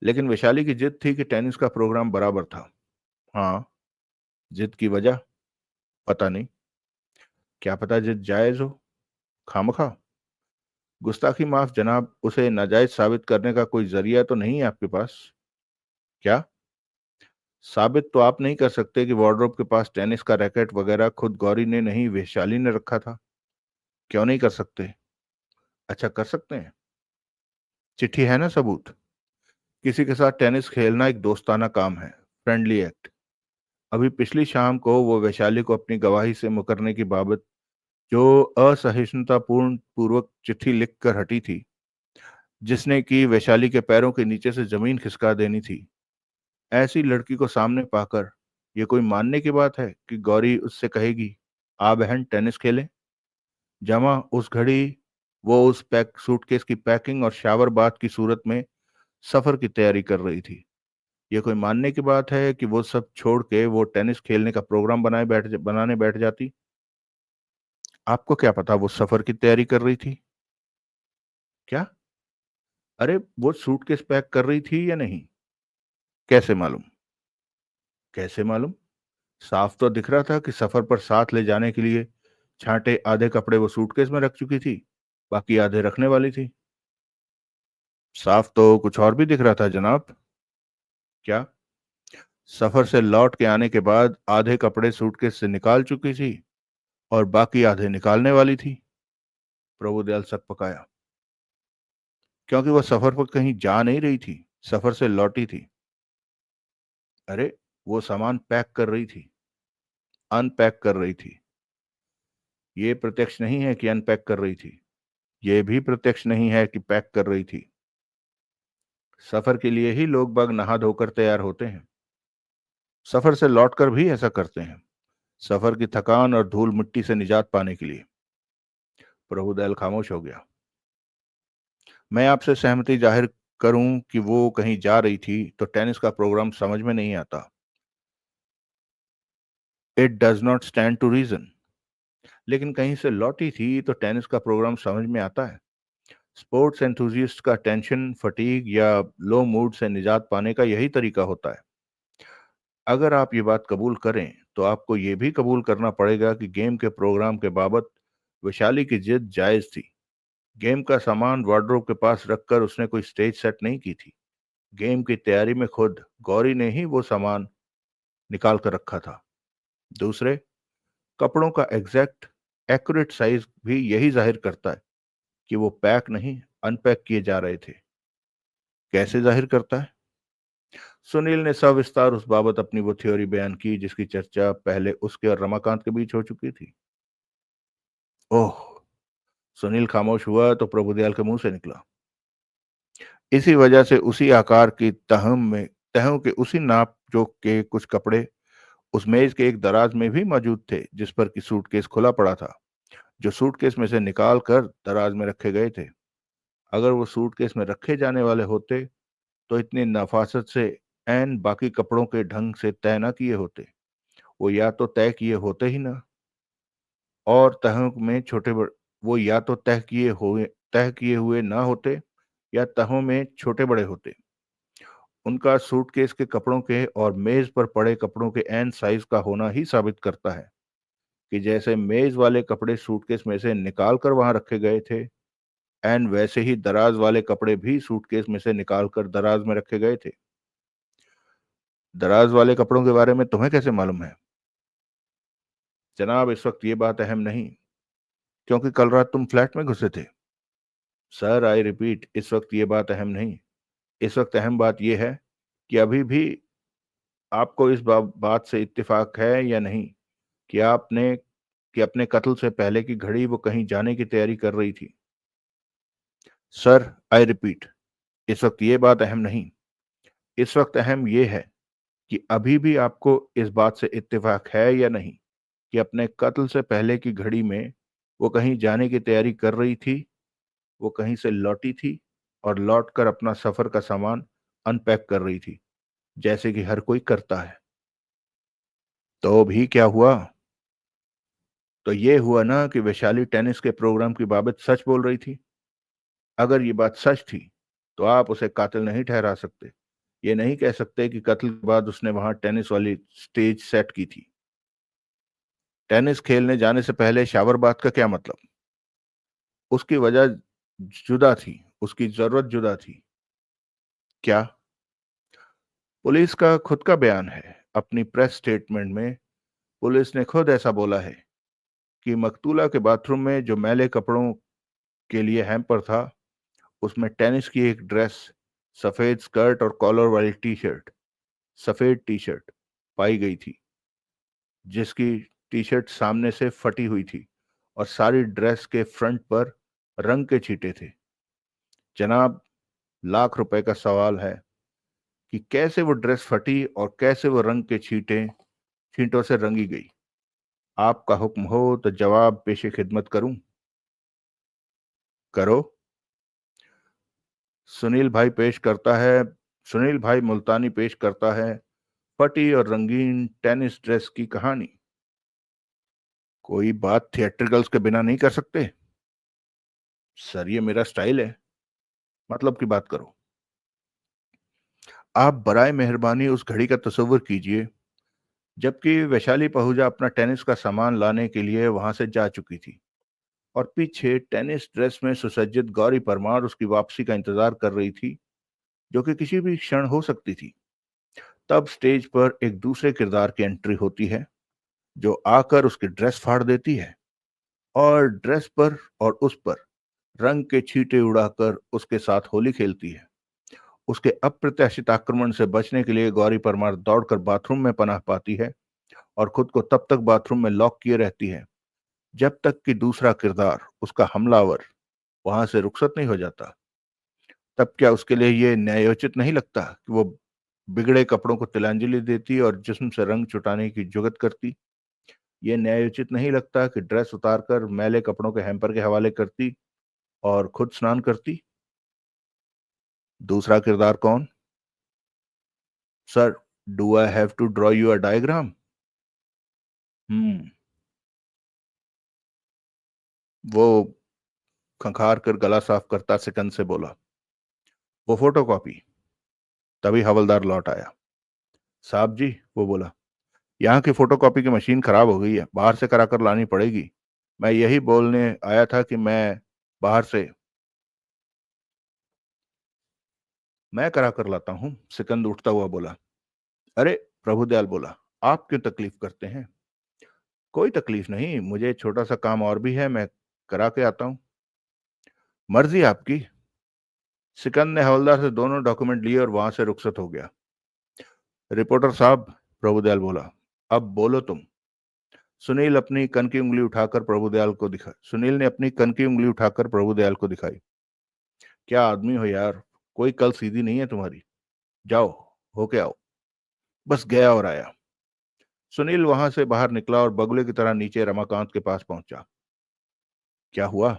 लेकिन वैशाली की जिद थी कि टेनिस का प्रोग्राम बराबर था। हाँ। जिद की वजह? पता नहीं। क्या पता जिद जायज हो, खामखा। गुस्ताखी माफ जनाब, उसे नाजायज साबित करने का कोई जरिया तो नहीं है आपके पास? क्या? साबित तो आप नहीं कर सकते कि वार्डरोब के पास टेनिस का रैकेट वगैरह खुद गौरी ने नहीं वैशाली ने रखा था। क्यों नहीं कर सकते? अच्छा, कर सकते हैं। चिट्ठी है ना सबूत। किसी के साथ टेनिस खेलना एक दोस्ताना काम है, फ्रेंडली एक्ट। अभी पिछली शाम को वो वैशाली को अपनी गवाही से मुकरने की बाबत जो असहिष्णुतापूर्ण पूर्वक चिट्ठी लिखकर हटी थी, जिसने कि वैशाली के पैरों के नीचे से जमीन खिसका देनी थी, ऐसी लड़की को सामने पाकर ये कोई मानने की बात है कि गौरी उससे कहेगी, आ बहन टेनिस खेलें? जमा उस घड़ी वो उस पैक सूटकेस की पैकिंग और शावर बाथ की सूरत में सफर की तैयारी कर रही थी। ये कोई मानने की बात है कि वो सब छोड़ के वो टेनिस खेलने का प्रोग्राम बनाने बैठ जाती? आपको क्या पता वो सफर की तैयारी कर रही थी? क्या? अरे, वो सूटकेस पैक कर रही थी या नहीं? कैसे मालूम? कैसे मालूम? साफ तो दिख रहा था कि सफर पर साथ ले जाने के लिए छांटे आधे कपड़े वो सूटकेस में रख चुकी थी, बाकी आधे रखने वाली थी। साफ तो कुछ और भी दिख रहा था जनाब। क्या? सफर से लौट के आने के बाद आधे कपड़े सूटकेस से निकाल चुकी थी और बाकी आधे निकालने वाली थी। प्रभुदयाल सक पकाया। क्योंकि वह सफर पर कहीं जा नहीं रही थी, सफर से लौटी थी। अरे, वो सामान पैक कर रही थी, अनपैक कर रही थी। ये प्रत्यक्ष नहीं है कि अनपैक कर रही थी। ये भी प्रत्यक्ष नहीं है कि पैक कर रही थी। सफर के लिए ही लोग बाग नहा धोकर तैयार होते हैं। सफर से लौटकर भी ऐसा करते हैं, सफर की थकान और धूल मिट्टी से निजात पाने के लिए। प्रभुदयाल खामोश हो गया। मैं आपसे सहमति जाहिर करूं कि वो कहीं जा रही थी तो टेनिस का प्रोग्राम समझ में नहीं आता। It does not stand to reason. लेकिन कहीं से लौटी थी तो टेनिस का प्रोग्राम समझ में आता है। स्पोर्ट्स एंथुजियस्ट का टेंशन, फटीग या लो मूड से निजात पाने का यही तरीका होता है। अगर आप ये बात कबूल करें तो आपको ये भी कबूल करना पड़ेगा कि गेम के प्रोग्राम के बाबत वैशाली की जिद जायज थी। गेम का सामान वार्डरोब के पास रखकर उसने कोई स्टेज सेट नहीं की थी। गेम की तैयारी में खुद गौरी ने ही वो सामान निकाल कर रखा था। दूसरे, कपड़ों का एग्जैक्ट एक्यूरेट साइज भी यही जाहिर करता है कि वो पैक नहीं, अनपैक किए जा रहे थे। कैसे जाहिर करता है? सुनील ने सविस्तार उस बाबत अपनी वो थ्योरी बयान की जिसकी चर्चा पहले उसके और रमाकांत के बीच हो चुकी थी। ओह! सुनील खामोश हुआ तो प्रभुदयाल के मुंह से निकला, इसी वजह से उसी आकार की तहों के उसी नाप जोख के कुछ कपड़े उस मेज के एक दराज में भी मौजूद थे जिस पर की सूटकेस खुला पड़ा था, जो सूटकेस में से निकाल कर दराज में रखे गए थे। अगर वो सूटकेस में रखे जाने वाले होते तो इतनी नफासत से ऐन बाकी कपड़ों के ढंग से तय न किए होते। वो या तो तय किए होते ही ना, और तहों में छोटे बड़े वो या तो तय किए हुए ना होते या तहों में छोटे बड़े होते। उनका सूटकेस के कपड़ों के और मेज पर पड़े कपड़ों के एन साइज का होना ही साबित करता है कि जैसे मेज वाले कपड़े सूटकेस में से निकाल कर वहां रखे गए थे, एन वैसे ही दराज वाले कपड़े भी सूटकेस में से निकाल कर दराज में रखे गए थे। दराज वाले कपड़ों के बारे में तुम्हें कैसे मालूम है? जनाब, इस वक्त ये बात अहम नहीं, क्योंकि कल रात तुम फ्लैट में घुसे थे। सर, आई रिपीट, इस वक्त ये बात अहम नहीं। इस वक्त अहम बात यह है कि अभी भी आपको इस बात से इत्तेफाक है या नहीं कि अपने कत्ल से पहले की घड़ी वो कहीं जाने की तैयारी कर रही थी। सर, आई रिपीट, इस वक्त ये बात अहम नहीं। इस वक्त अहम यह है कि अभी भी आपको इस बात से इत्तेफाक है या नहीं कि अपने कत्ल से पहले की घड़ी में वो कहीं जाने की तैयारी कर रही थी। वो कहीं से लौटी थी और लौटकर अपना सफर का सामान अनपैक कर रही थी, जैसे कि हर कोई करता है। तो भी क्या हुआ? तो ये हुआ ना कि वैशाली टेनिस के प्रोग्राम की बाबत सच बोल रही थी। अगर ये बात सच थी तो आप उसे कातिल नहीं ठहरा सकते। ये नहीं कह सकते कि कत्ल के बाद उसने वहां टेनिस वाली स्टेज सेट की थी। टेनिस खेलने जाने से पहले शावर बात का क्या मतलब? उसकी वजह जुदा थी, उसकी जरूरत जुदा थी। क्या? पुलिस का खुद का बयान है। अपनी प्रेस स्टेटमेंट में पुलिस ने खुद ऐसा बोला है कि मकतूला के बाथरूम में जो मैले कपड़ों के लिए हैम्पर था, उसमें टेनिस की एक ड्रेस, सफेद स्कर्ट और कॉलर वाली सफेद टी शर्ट पाई गई थी, जिसकी टी शर्ट सामने से फटी हुई थी और सारी ड्रेस के फ्रंट पर रंग के छींटे थे। जनाब, लाख रुपए का सवाल है कि कैसे वो ड्रेस फटी और कैसे वो रंग के छींटों से रंगी गई। आपका हुक्म हो तो जवाब पेशे खिदमत करूं? करो। सुनील भाई पेश करता है सुनील भाई मुल्तानी पेश करता है फटी और रंगीन टेनिस ड्रेस की कहानी। कोई बात थिएट्रिकल्स के बिना नहीं कर सकते? सर, ये मेरा स्टाइल है। मतलब की बात करो। आप बराए मेहरबानी उस घड़ी का तस्वीर कीजिए जबकि वैशाली पहूजा अपना टेनिस का सामान लाने के लिए वहां से जा चुकी थी और पीछे टेनिस ड्रेस में सुसज्जित गौरी परमार उसकी वापसी का इंतजार कर रही थी, जो कि किसी भी क्षण हो सकती थी। तब स्टेज पर एक दूसरे किरदार की एंट्री होती है, जो आकर उसकी ड्रेस फाड़ देती है और ड्रेस पर और उस पर रंग के छींटे उड़ाकर उसके साथ होली खेलती है। उसके अप्रत्याशित आक्रमण से बचने के लिए गौरी परमार दौड़कर बाथरूम में पनाह पाती है और खुद को तब तक बाथरूम में लॉक किए रहती है जब तक कि दूसरा किरदार, उसका हमलावर, वहां से रुखसत नहीं हो जाता, तब क्या उसके लिए ये न्यायोचित नहीं लगता कि वो बिगड़े कपड़ों को तिलांजलि देती और जिस्म से रंग छुटाने की जुगत करती? ये न्यायोचित नहीं लगता कि ड्रेस उतारकर मैले कपड़ों के हैम्पर के हवाले करती और खुद स्नान करती? दूसरा किरदार कौन? Sir, do I have to draw you a diagram? Hmm. वो खंखार कर गला साफ करता सिकंद से बोला, वो फोटोकॉपी। तभी हवलदार लौट आया। साहब जी, वो बोला, यहाँ की फोटोकॉपी की मशीन खराब हो गई है, बाहर से करा कर लानी पड़ेगी। मैं यही बोलने आया था कि बाहर से मैं करा कर लाता हूँ, सिकंद उठता हुआ बोला। अरे, प्रभुदयाल बोला, आप क्यों तकलीफ करते हैं? कोई तकलीफ नहीं, मुझे छोटा सा काम और भी है, मैं करा के आता हूँ। मर्जी आपकी। सिकंद ने हवलदार से दोनों डॉक्यूमेंट लिए और वहां से रुखसत हो गया। रिपोर्टर साहब, प्रभुदयाल बोला, अब बोलो तुम। सुनील ने अपनी कन की उंगली उठाकर प्रभुदयाल को दिखाई। क्या आदमी हो यार, कोई कल सीधी नहीं है तुम्हारी। जाओ, होके आओ। बस गया और आया। सुनील वहां से बाहर निकला और बगुले की तरह नीचे रमाकांत के पास पहुंचा। क्या हुआ?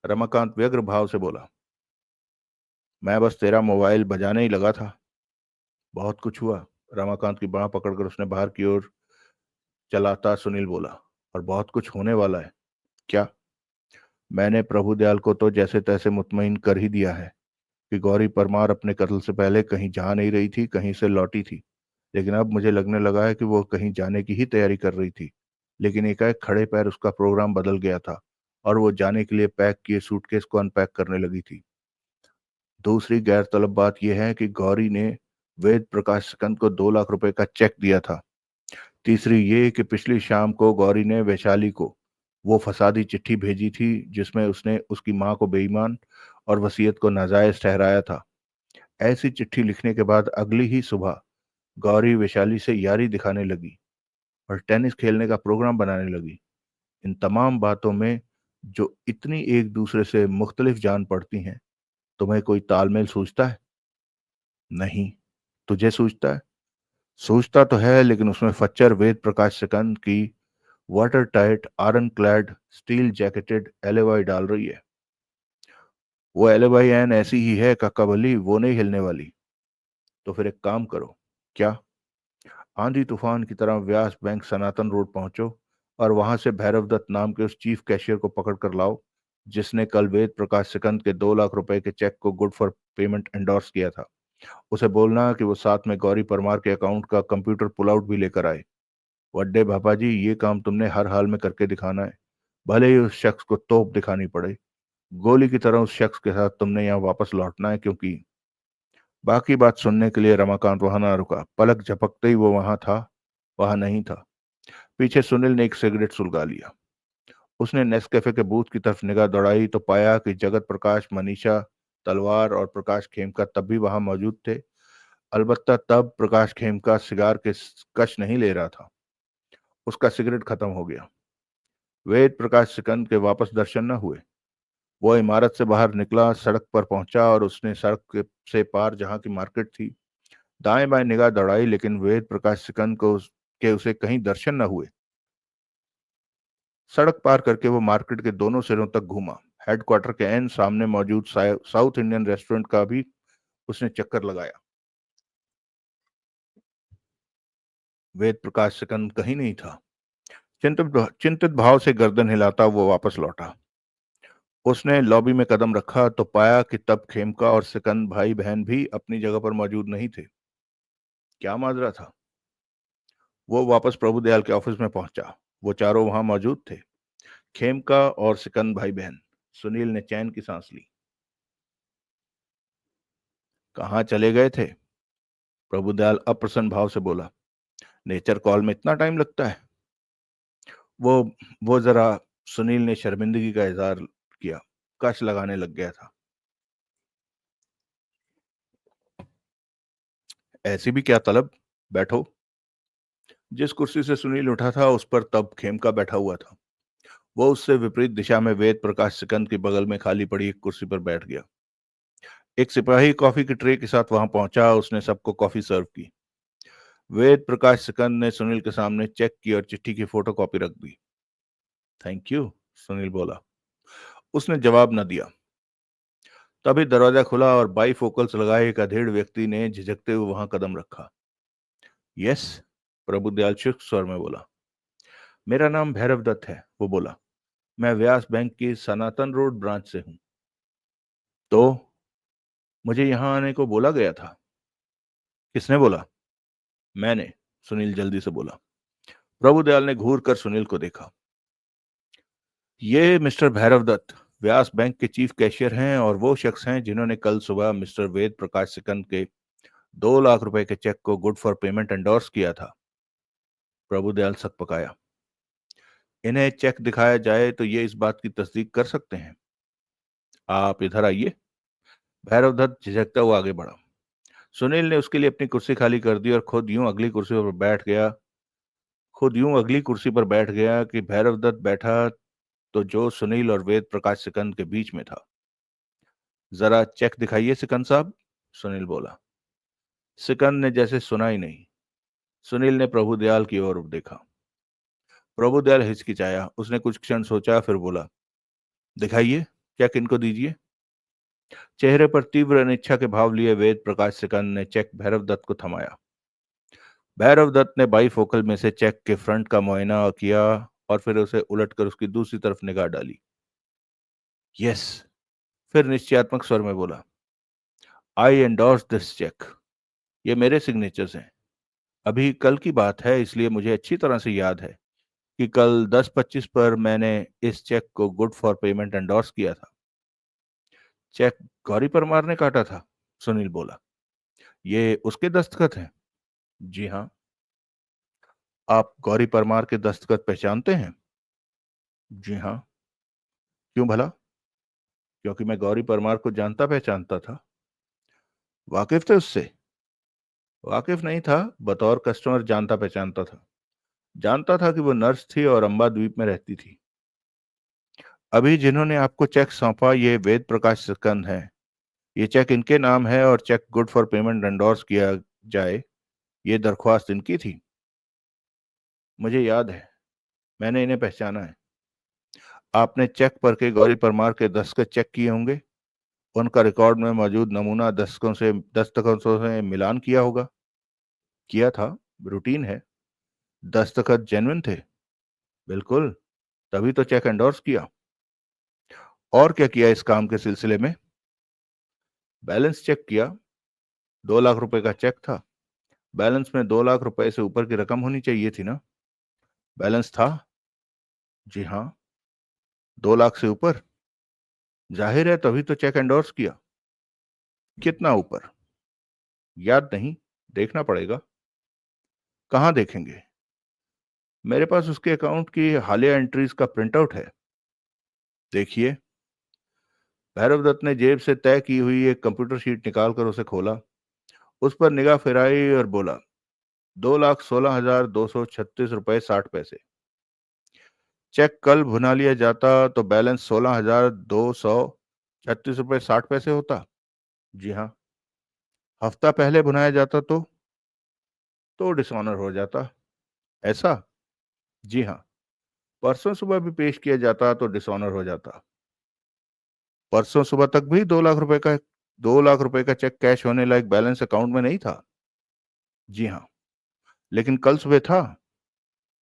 रमाकांत व्यग्र भाव से बोला। मैं बस तेरा मोबाइल बजाने ही लगा था। बहुत कुछ हुआ। रमाकांत की बांह पकड़कर उसने बाहर की ओर चलाता सुनील बोला, और बहुत कुछ होने वाला है। क्या? मैंने प्रभुदयाल को तो जैसे तैसे मुतमईन कर ही दिया है कि गौरी परमार अपने कत्ल से पहले कहीं जा नहीं रही थी, कहीं से लौटी थी। लेकिन अब मुझे लगने लगा है कि वो कहीं जाने की ही तैयारी कर रही थी। लेकिन एकाएक खड़े पैर उसका प्रोग्राम बदल गया था और वो जाने के लिए पैक किए सूटकेस को अनपैक करने लगी थी। दूसरी गैरतलब बात यह है कि गौरी ने वेद प्रकाश सिकंद को 2 लाख रुपए का चेक दिया था। तीसरी ये कि पिछली शाम को गौरी ने वैशाली को वो फसादी चिट्ठी भेजी थी जिसमें उसने उसकी मां को बेईमान और वसीयत को नाजायज ठहराया था। ऐसी चिट्ठी लिखने के बाद अगली ही सुबह गौरी वैशाली से यारी दिखाने लगी और टेनिस खेलने का प्रोग्राम बनाने लगी। इन तमाम बातों में जो इतनी एक दूसरे से मुख्तलिफ जान पड़ती हैं, तुम्हें कोई तालमेल सूझता है? नहीं। तुझे सूझता है? सूझता तो है, लेकिन उसमें फच्चर वेद प्रकाश सिकंद की water tight iron clad steel jacketed एलेवाई डाल रही है। वो एलेवाई एन ऐसी ही है काका बली, वो नहीं हिलने वाली। तो फिर एक काम करो। क्या? आंधी तूफान की तरह व्यास बैंक सनातन रोड पहुंचो और वहां से भैरव दत्त नाम के उस चीफ कैशियर को पकड़ कर लाओ जिसने कल वेद प्रकाश सिकंद के 2 लाख रुपए के चेक को गुड फॉर पेमेंट एंडोर्स किया था। उसे बोलना कि वो साथ में गौरी परमार के अकाउंट का कंप्यूटर पुल आउट भी लेकर आए। वड्डे भापा जी, ये काम तुमने हर हाल में करके दिखाना है, भले ही उस शख्स को तोप दिखानी पड़े। गोली की तरह उस शख्स के साथ तुमने यहाँ वापस लौटना है, क्योंकि बाकी बात सुनने के लिए रमाकांत वहां ना रुका। पलक झपकते ही वो वहां था, वहां नहीं था। पीछे सुनील ने एक सिगरेट सुलगा लिया। उसने नेस्कैफे के बूथ की तरफ निगाह दौड़ाई तो पाया कि जगत प्रकाश, मनीषा तलवार और प्रकाश खेमका तब भी वहां मौजूद थे। अलबत्ता तब प्रकाश खेमका सिगार के कश नहीं ले रहा था। उसका सिगरेट खत्म हो गया। वेद प्रकाश सिकंद के वापस दर्शन न हुए। वो इमारत से बाहर निकला, सड़क पर पहुंचा और उसने से पार जहां की मार्केट थी, दाएं बाएं निगाह दौड़ाई, लेकिन वेद प्रकाश सिकंद के उसे कहीं दर्शन न हुए। सड़क पार करके वो मार्केट के दोनों सिरों तक घूमा। हेडक्वार्टर के एन सामने मौजूद साउथ इंडियन रेस्टोरेंट का भी उसने चक्कर लगाया। वेद प्रकाश सिकंद कहीं नहीं था। चिंतित भाव से गर्दन हिलाता वो वापस लौटा। उसने लॉबी में कदम रखा तो पाया कि तब खेमका और सिकंद भाई बहन भी अपनी जगह पर मौजूद नहीं थे। क्या माजरा था? वो वापस प्रभुदयाल के ऑफिस में पहुंचा। वो चारों वहां मौजूद थे, खेमका और सिकंद भाई बहन। सुनील ने चैन की सांस ली। कहाँ चले गए थे? प्रभुदयाल अप्रसन्न भाव से बोला। नेचर कॉल में इतना टाइम लगता है? वो वो जरा, सुनील ने शर्मिंदगी का इजहार किया, कश लगाने लग गया था। ऐसी भी क्या तलब? बैठो। जिस कुर्सी से सुनील उठा था उस पर तब खेमका बैठा हुआ था। वो उससे विपरीत दिशा में वेद प्रकाश सिकंद के बगल में खाली पड़ी एक कुर्सी पर बैठ गया। एक सिपाही कॉफी की ट्रे के साथ वहां पहुंचा, उसने सबको कॉफी सर्व की। वेद प्रकाश सिकंद ने सुनील के सामने चेक की और चिट्ठी की फोटोकॉपी रख दी। थैंक यू, सुनील बोला। उसने जवाब न दिया। तभी दरवाजा खुला और बाईफोकल्स लगाए एक अधेड़ व्यक्ति ने झिझकते हुए वहां कदम रखा। यस, प्रभुदयाल शुष्क स्वर में बोला। मेरा नाम भैरव दत्त है, वो बोला। मैं व्यास बैंक की सनातन रोड ब्रांच से हूं। तो मुझे यहां आने को बोला गया था। किसने बोला? मैंने, सुनील जल्दी से बोला। प्रभुदयाल ने घूर कर सुनील को देखा। ये मिस्टर भैरव दत्त व्यास बैंक के चीफ कैशियर हैं और वो शख्स हैं जिन्होंने कल सुबह मिस्टर वेद प्रकाश सिकंद के 2 लाख रुपए के चेक को गुड फॉर पेमेंट एंडोर्स किया था। प्रभुदयाल सकपकाया। इन्हें चेक दिखाया जाए तो ये इस बात की तस्दीक कर सकते हैं। आप इधर आइए। भैरव दत्त झिझकता हुआ आगे बढ़ा। सुनील ने उसके लिए अपनी कुर्सी खाली कर दी और खुद यूं अगली कुर्सी पर बैठ गया कि भैरव दत्त बैठा तो जो सुनील और वेद प्रकाश सिकंद के बीच में था। जरा चेक दिखाइए सिकंद साहब, सुनील बोला। सिकंद ने जैसे सुना ही नहीं। सुनील ने प्रभुदयाल की ओर देखा। प्रभुदयाल हिचकिचाया। उसने कुछ क्षण सोचा, फिर बोला, दिखाइए, चेक इनको दीजिए। चेहरे पर तीव्र अनिच्छा के भाव लिए वेद प्रकाश सिकंद ने चेक भैरव दत्त को थमाया। भैरव दत्त ने बाईफोकल में से चेक के फ्रंट का मुआयना किया और फिर उसे उलटकर उसकी दूसरी तरफ निगाह डाली। यस, फिर निश्चयात्मक स्वर में बोला, आई एंडोर्स दिस चेक। ये मेरे सिग्नेचर्स हैं। अभी कल की बात है, इसलिए मुझे अच्छी तरह से याद है कि कल 10:25 पर मैंने इस चेक को गुड फॉर पेमेंट एंडोर्स किया था। चेक गौरी परमार ने काटा था, सुनील बोला। ये उसके दस्तखत हैं? जी हाँ। आप गौरी परमार के दस्तखत पहचानते हैं? जी हाँ। क्यों भला? क्योंकि मैं गौरी परमार को जानता पहचानता था। वाकिफ थे उससे? वाकिफ नहीं था, बतौर कस्टमर जानता पहचानता था। जानता था कि वो नर्स थी और अंबा द्वीप में रहती थी। अभी जिन्होंने आपको चेक सौंपा ये वेद प्रकाश सिकंद हैं। ये चेक इनके नाम है और cheque good for payment endorse किया जाए, ये दरख्वास्त इनकी थी। मुझे याद है, मैंने इन्हें पहचाना है। आपने चेक पर के गौरी परमार के दस्तखत चेक किए होंगे। उनका रिकॉर्ड में मौजूद नमूना दस्तखतों से मिलान किया होगा। किया था, रूटीन है। दस्तखत जेन्युइन थे? बिल्कुल, तभी तो चेक एंडोर्स किया। और क्या किया इस काम के सिलसिले में? बैलेंस चेक किया। 2 लाख रुपए का चेक था। बैलेंस में 2 लाख रुपए से ऊपर की रकम होनी चाहिए थी ना? बैलेंस था। जी हाँ। 2 लाख से ऊपर? जाहिर है, तभी तो चेक एंडोर्स किया। कितना ऊपर? याद नहीं, देखना पड़ेगा। कहाँ देखेंगे? मेरे पास उसके अकाउंट की हालिया एंट्रीज का प्रिंट आउट है। देखिए। भैरव दत्त ने जेब से तय की हुई एक कंप्यूटर शीट निकालकर उसे खोला। उस पर निगाह फिराई और बोला, 2,16,236 रुपए 60 पैसे। चेक कल भुना लिया जाता तो बैलेंस 16,236 रुपए 60 पैसे होता। जी हाँ। हफ्ता पहले भुनाया जाता तो डिसऑनर हो जाता। ऐसा? जी हाँ। परसों सुबह भी पेश किया जाता तो डिसऑनर हो जाता। परसों सुबह तक भी 2 लाख रुपए का चेक कैश होने लायक बैलेंस अकाउंट में नहीं था। जी हाँ। लेकिन कल सुबह था।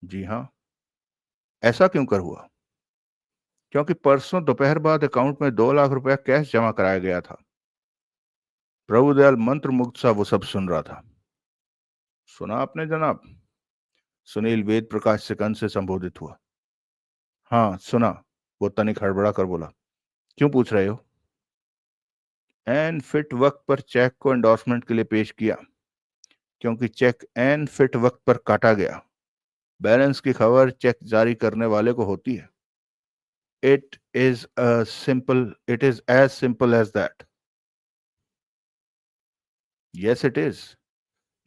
जी हाँ। ऐसा क्यों कर हुआ? क्योंकि परसों दोपहर बाद अकाउंट में 2 लाख रुपया कैश जमा कराया गया था। प्रभुदयाल मंत्र मुग्ध सा वो सब सुन रहा था। सुना आपने जनाब? सुनील वेद प्रकाश सिकंद से संबोधित हुआ। हाँ सुना, वो तनिक हड़बड़ा कर बोला। क्यों पूछ रहे हो? एन फिट वक्त पर चेक को एंडोर्समेंट के लिए पेश किया, क्योंकि चेक एन फिट वक्त पर काटा गया। बैलेंस की खबर चेक जारी करने वाले को होती है। It is as simple as that. Yes it is.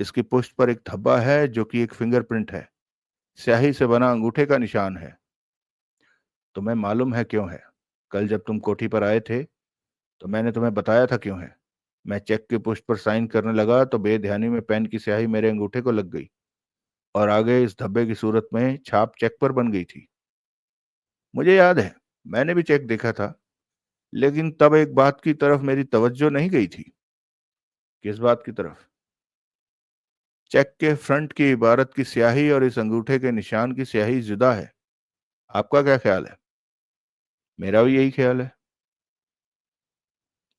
इसकी पुष्ट पर एक धब्बा है जो कि एक फिंगरप्रिंट है। स्याही से बना अंगूठे का निशान है। तुम्हें मालूम है क्यों है? कल जब तुम कोठी पर आए थे तो मैंने तुम्हें बताया था क्यों है। मैं चेक की पुष्ट पर साइन करने लगा तो बेध्यानी में पेन की स्याही मेरे अंगूठे को लग गई और आगे इस धब्बे की सूरत में छाप चेक पर बन गई थी। मुझे याद है, मैंने भी चेक देखा था, लेकिन तब एक बात की तरफ मेरी तवज्जो नहीं गई थी। किस बात की तरफ? चेक के फ्रंट की इबारत की स्याही और इस अंगूठे के निशान की स्याही जुदा है। आपका क्या ख्याल है? मेरा भी यही ख्याल है।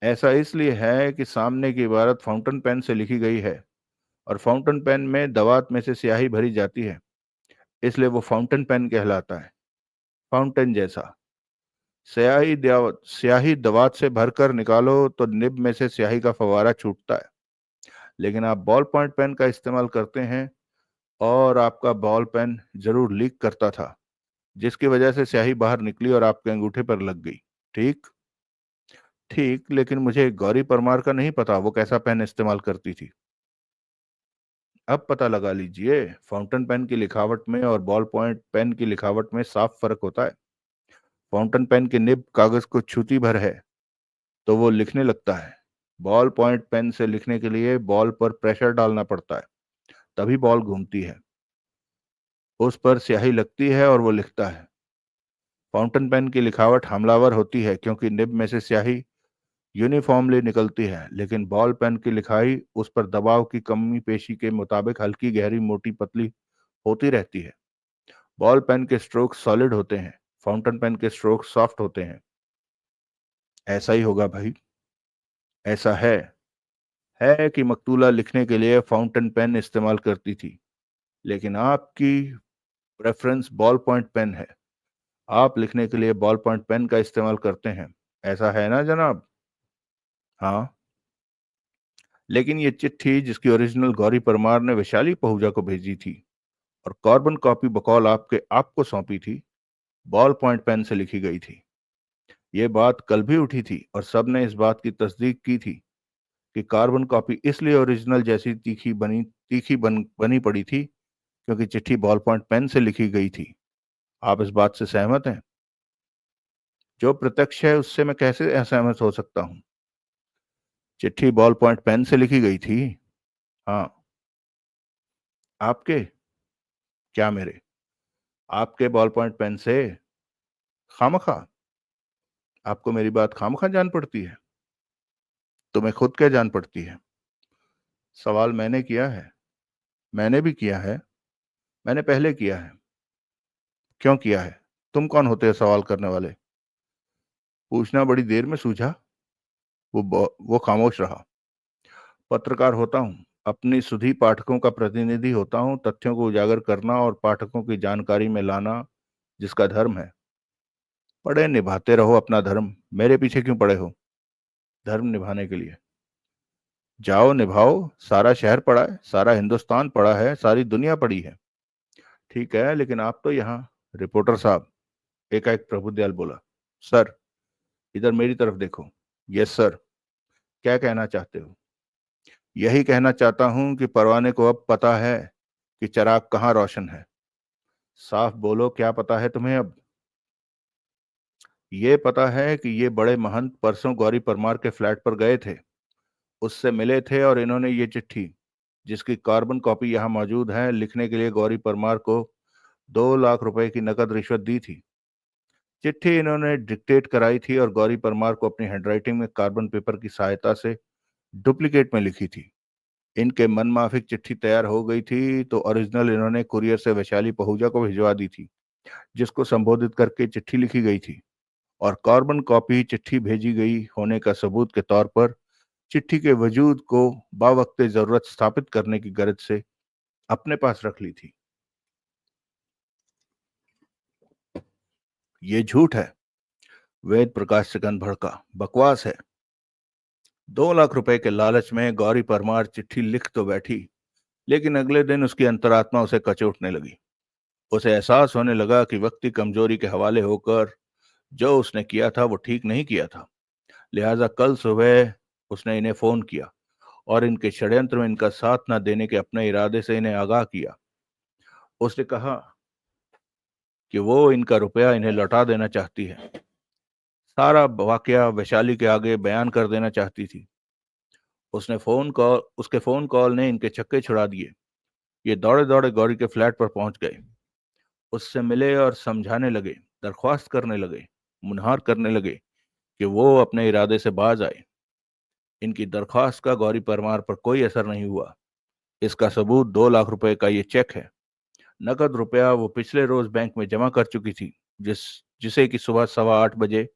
ऐसा इसलिए है कि सामने की इबारत फाउंटेन पेन से लिखी गई है और फाउंटेन पेन में दवात में से स्याही भरी जाती है, इसलिए वो फाउंटेन पेन कहलाता है। फाउंटेन जैसा। स्याही दवात से भरकर निकालो तो निब में से स्याही का फवारा छूटता है, लेकिन आप बॉल पॉइंट पेन का इस्तेमाल करते हैं और आपका बॉल पेन जरूर लीक करता था, जिसकी वजह से स्याही बाहर निकली और आपके अंगूठे पर लग गई। ठीक। ठीक, लेकिन मुझे गौरी परमार का नहीं पता वो कैसा पेन इस्तेमाल करती थी। अब पता लगा लीजिए। फाउंटेन पेन की लिखावट में और बॉल पॉइंट पेन की लिखावट में साफ फर्क होता है। फाउंटेन पेन की निब कागज को छूती भर है तो वो लिखने लगता है। बॉल पॉइंट पेन से लिखने के लिए बॉल पर प्रेशर डालना पड़ता है, तभी बॉल घूमती है, उस पर स्याही लगती है और वो लिखता है। फाउंटेन पेन की लिखावट हमलावर होती है क्योंकि निब में से स्याही यूनिफॉर्मली निकलती है, लेकिन बॉल पेन की लिखाई उस पर दबाव की कमी पेशी के मुताबिक हल्की गहरी मोटी पतली होती रहती है। बॉल पेन के स्ट्रोक सॉलिड होते हैं, फाउंटेन पेन के स्ट्रोक सॉफ्ट होते हैं। ऐसा ही होगा भाई। ऐसा है कि मकतूला लिखने के लिए फाउंटेन पेन इस्तेमाल करती थी, लेकिन आपकी प्रेफरेंस बॉल पॉइंट पेन है। आप लिखने के लिए बॉल पॉइंट पेन का इस्तेमाल करते हैं। ऐसा है ना जनाब? हाँ। लेकिन ये चिट्ठी जिसकी ओरिजिनल गौरी परमार ने वैशाली पहुजा को भेजी थी और कार्बन कॉपी बकौल आपको सौंपी थी, बॉल पॉइंट पेन से लिखी गई थी। ये बात कल भी उठी थी और सबने इस बात की तस्दीक की थी कि कार्बन कॉपी इसलिए ओरिजिनल जैसी बनी पड़ी थी क्योंकि चिट्ठी बॉल पॉइंट पेन से लिखी गई थी। आप इस बात से सहमत हैं? जो प्रत्यक्ष है उससे मैं कैसे असहमत हो सकता हूँ? चिट्ठी बॉल पॉइंट पेन से लिखी गई थी। हाँ। आपके? क्या मेरे? आपके बॉल पॉइंट पेन से? खामखा? आपको मेरी बात खामखा जान पड़ती है? तुम्हें खुद क्या जान पड़ती है? सवाल मैंने किया है। मैंने भी किया है। मैंने पहले किया है। क्यों किया है? तुम कौन होते हो सवाल करने वाले? पूछना बड़ी देर में सूझा। वो खामोश रहा। पत्रकार होता हूँ, अपनी सुधी पाठकों का प्रतिनिधि होता हूँ, तथ्यों को उजागर करना और पाठकों की जानकारी में लाना जिसका धर्म है। पढ़े निभाते रहो अपना धर्म, मेरे पीछे क्यों पड़े हो? धर्म निभाने के लिए। जाओ निभाओ। सारा शहर पड़ा है, सारा हिंदुस्तान पड़ा है, सारी दुनिया पड़ी है। ठीक है, लेकिन आप तो यहाँ। रिपोर्टर साहब, एकाएक प्रभुदयाल बोला। सर, इधर मेरी तरफ देखो। Yes sir. क्या कहना चाहते हो? यही कहना चाहता हूं कि परवाने को अब पता है कि चिराग कहाँ रोशन है। साफ बोलो, क्या पता है तुम्हें अब? ये पता है कि ये बड़े महंत परसों गौरी परमार के फ्लैट पर गए थे, उससे मिले थे और इन्होंने ये चिट्ठी, जिसकी कार्बन कॉपी यहाँ मौजूद है, लिखने के लिए गौरी परमार को 2 लाख रुपए की नकद रिश्वत दी थी। चिट्ठी इन्होंने डिक्टेट कराई थी और गौरी परमार को अपनी हैंडराइटिंग में कार्बन पेपर की सहायता से डुप्लीकेट में लिखी थी। इनके मन माफिक चिट्ठी तैयार हो गई थी तो ओरिजिनल इन्होंने कुरियर से वैशाली पहुजा को भिजवा दी थी, जिसको संबोधित करके चिट्ठी लिखी गई थी, और कार्बन कॉपी चिट्ठी भेजी गई होने का सबूत के तौर पर चिट्ठी के वजूद को बावक्ते जरूरत स्थापित करने की गरज से अपने पास रख ली थी। ये झूठ है। वेद प्रकाश सिकंद भड़का। बकवास है। 2 लाख रुपए के लालच में गौरी परमार चिट्ठी लिख तो बैठी, लेकिन अगले दिन उसकी अंतरात्मा उसे कचोटने लगी। उसे एहसास होने लगा कि वक्त की कमजोरी के हवाले होकर जो उसने किया था वो ठीक नहीं किया था। लिहाजा कल सुबह उसने इन्हें फोन किया और इनके षड्यंत्र में इनका साथ न देने के अपने इरादे से इन्हें आगाह किया। उसने कहा, कि वो इनका रुपया इन्हें लौटा देना चाहती है। सारा वाकया वैशाली के आगे बयान कर देना चाहती थी। उसके फोन कॉल ने इनके छक्के छुड़ा दिए। ये दौड़े दौड़े गौरी के फ्लैट पर पहुंच गए। उससे मिले और समझाने लगे, दरख्वास्त करने लगे, मुनहार करने लगे कि वो अपने इरादे से बाज आए। इनकी दरख्वास्त का गौरी परमार पर कोई असर नहीं हुआ। इसका सबूत 2 लाख रुपए का ये चेक है। नकद रुपया वो पिछले रोज बैंक में जमा कर चुकी थी, जिसे कि सुबह 8:15 बजे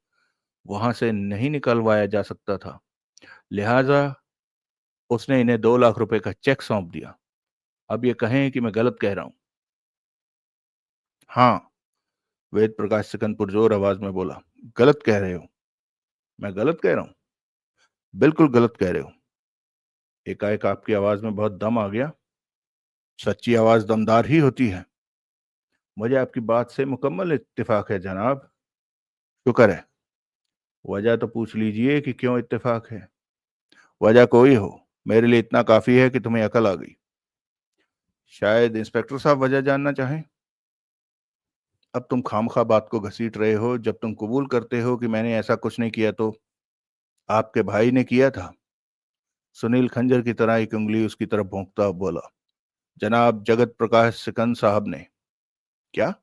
वहां से नहीं निकलवाया जा सकता था। लिहाजा उसने इन्हें 2 लाख रुपए का चेक सौंप दिया। अब ये कहें कि मैं गलत कह रहा हूं। हाँ, वेद प्रकाश सिकंद पुरजोर आवाज में बोला। गलत कह रहे हो। मैं गलत कह रहा हूं? बिल्कुल गलत कह रहे हो। एकाएक आपकी आवाज में बहुत दम आ गया। सच्ची आवाज दमदार ही होती है। मुझे आपकी बात से मुकम्मल इत्तेफाक है जनाब। शुक्र है। वजह तो पूछ लीजिए कि क्यों इत्तेफाक है। वजह कोई हो, मेरे लिए इतना काफी है कि तुम्हें अकल आ गई। शायद इंस्पेक्टर साहब वजह जानना चाहें। अब तुम खामखा बात को घसीट रहे हो। जब तुम कबूल करते हो कि मैंने ऐसा कुछ नहीं किया तो आपके भाई ने किया था। सुनील खंजर की तरह एक उंगली उसकी तरफ भोंकता हुआ बोला। जनाब जगत प्रकाश सिकंद साहब ने। क्या?